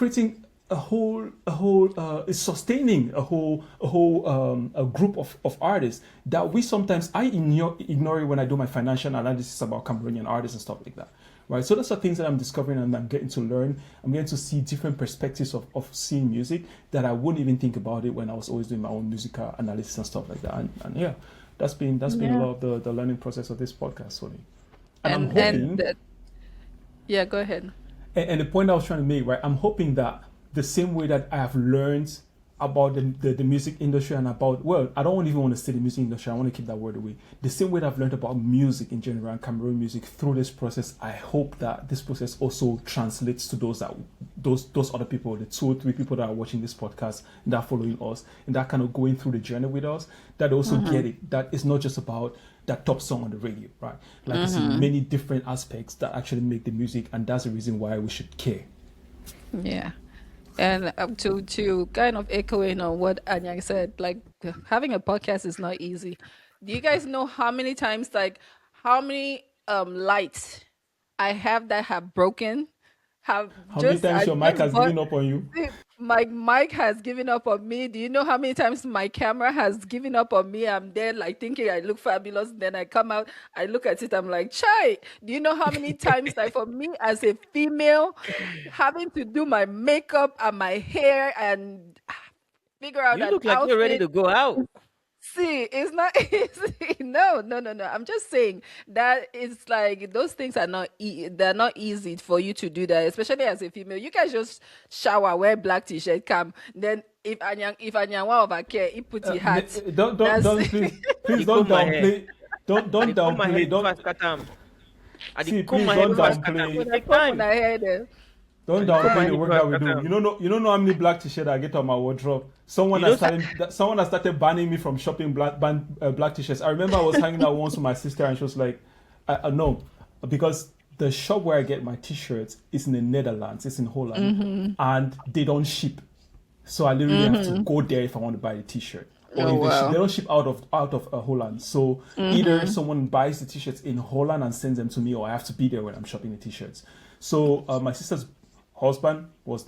sustaining a group of artists that we sometimes, I ignore it when I do my financial analysis about Cameroonian artists and stuff like that. Right, so those are things that I'm discovering and I'm getting to learn. I'm getting to see different perspectives of seeing music that I wouldn't even think about it when I was always doing my own musical analysis and stuff like that. And yeah, that's been a lot of the learning process of this podcast for me. And I'm hoping. Yeah, go ahead. And the point I was trying to make, right? I'm hoping that the same way that I have learned about the music industry and about, well, I don't even want to say the music industry, I want to keep that word away. The same way that I've learned about music in general and Cameroon music through this process, I hope that this process also translates to those other people, the 2 or 3 people that are watching this podcast and that are following us and that kind of going through the journey with us, that also get it, that it's not just about that top song on the radio, right? Like I see many different aspects that actually make the music, and that's the reason why we should care. Yeah. And to kind of echoing on what Anyang said, like having a podcast is not easy. Do you guys know how many times, like how many lights I have that have broken? How many times your mic has given up on you? My mic has given up on me. Do you know how many times my camera has given up on me? I'm there like thinking I look fabulous. Then I come out, I look at it, I'm like, chai. Do you know how many times, like for me as a female, having to do my makeup and my hair and figure out You look like you're ready to go out. See, it's not easy. No, no, no, no. I'm just saying that it's like those things are not they're not easy for you to do that, especially as a female. You can just shower, wear black t-shirt, come. Then if Anyangwa over care, he put his hat. That's Don't please I don't comb my hair. downplay. I Don't dey comb my hair downplay. before I Don't scatter am. I dey see. comb Please my hair don't before I scatter am. downplay. It when I take come on time. my head. Don't I dey comb my downplay hair the work before I that we scatter do. am. You don't know how many black t-shirts I get on my wardrobe. You know, Someone has started banning me from shopping black t-shirts. I remember I was hanging out once with my sister and she was like, no, because the shop where I get my t-shirts is in the Netherlands, it's in Holland, and they don't ship. So I literally have to go there if I want to buy a t-shirt. Or Oh, if wow. they don't ship out of Holland. So either someone buys the t-shirts in Holland and sends them to me, or I have to be there when I'm shopping the t-shirts. So my sister's husband was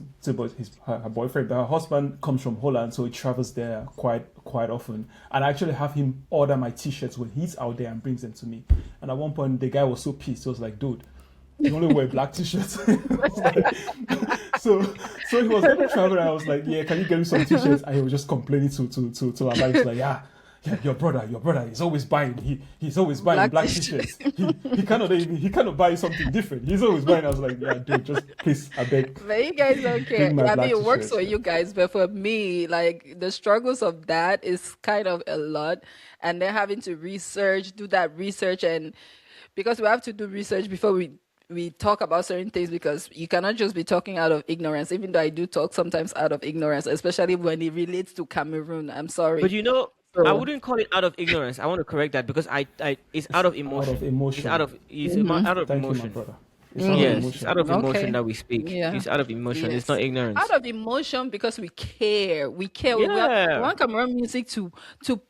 her boyfriend, but her husband comes from Holland, so he travels there quite often. And I actually have him order my t-shirts when he's out there and brings them to me. And at one point, the guy was so pissed. He was like, "Dude, you only wear black t-shirts." I was like- so he was going to travel, and I was like, "Yeah, can you get me some t-shirts?" And he was just complaining to our wife. He's like, yeah, your brother is always buying. He's always buying Black black t-shirts. He cannot buy something different. He's always buying. I was like, "Yeah, dude, just please, I beg." But you guys don't care. Bring my I black mean, it works t-shirts, for yeah. you guys, but for me, like the struggles of that is kind of a lot. And then having to do that research, and because we have to do research before we talk about certain things, because you cannot just be talking out of ignorance, even though I do talk sometimes out of ignorance, especially when it relates to Cameroon. I'm sorry. but you know, So- I wouldn't call it out of ignorance. I want to correct that because I it's out of emotion. Out of emotion. It's out of Thank you, my emotion. brother. It's out of Yes, emotion. it's out of Okay. emotion that we speak. Yeah. It's out of emotion. Yes. It's not ignorance. Out of emotion, because we care. We care. Yeah. We want Cameroon music to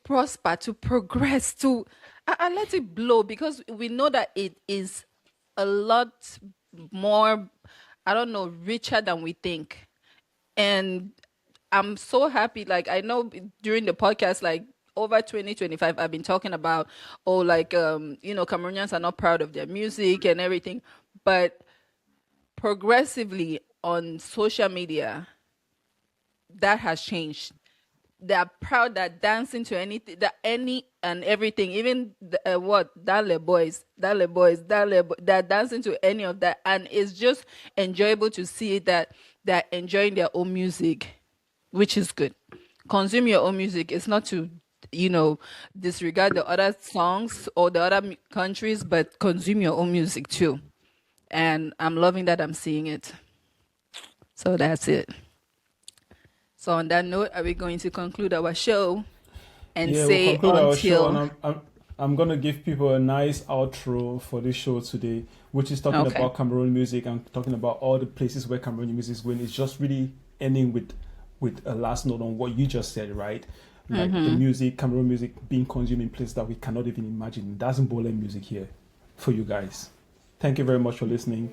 prosper, to progress, to and let it blow, because we know that it is a lot more, I don't know, richer than we think. And I'm so happy. Like, I know during the podcast, like over 2025, I've been talking about, Cameroonians are not proud of their music and everything. But progressively on social media, that has changed. They are proud that dancing to anything, that any and everything, even Dale boys, they're dancing to any of that, and it's just enjoyable to see that they're enjoying their own music, which is good. Consume your own music. It's not to, disregard the other songs or the other countries, but consume your own music too. And I'm loving that I'm seeing it. So that's it. So on that note, are we going to conclude our show and Yeah, say we'll conclude our show, until and I'm gonna give people a nice outro for this show today, which is talking Okay. about Cameroon music and talking about all the places where Cameroon music is going. It's just really ending with a last note on what you just said, right? Like the music, Cameroon music being consumed in places that we cannot even imagine. That's Mbole music here for you guys. Thank you very much for listening.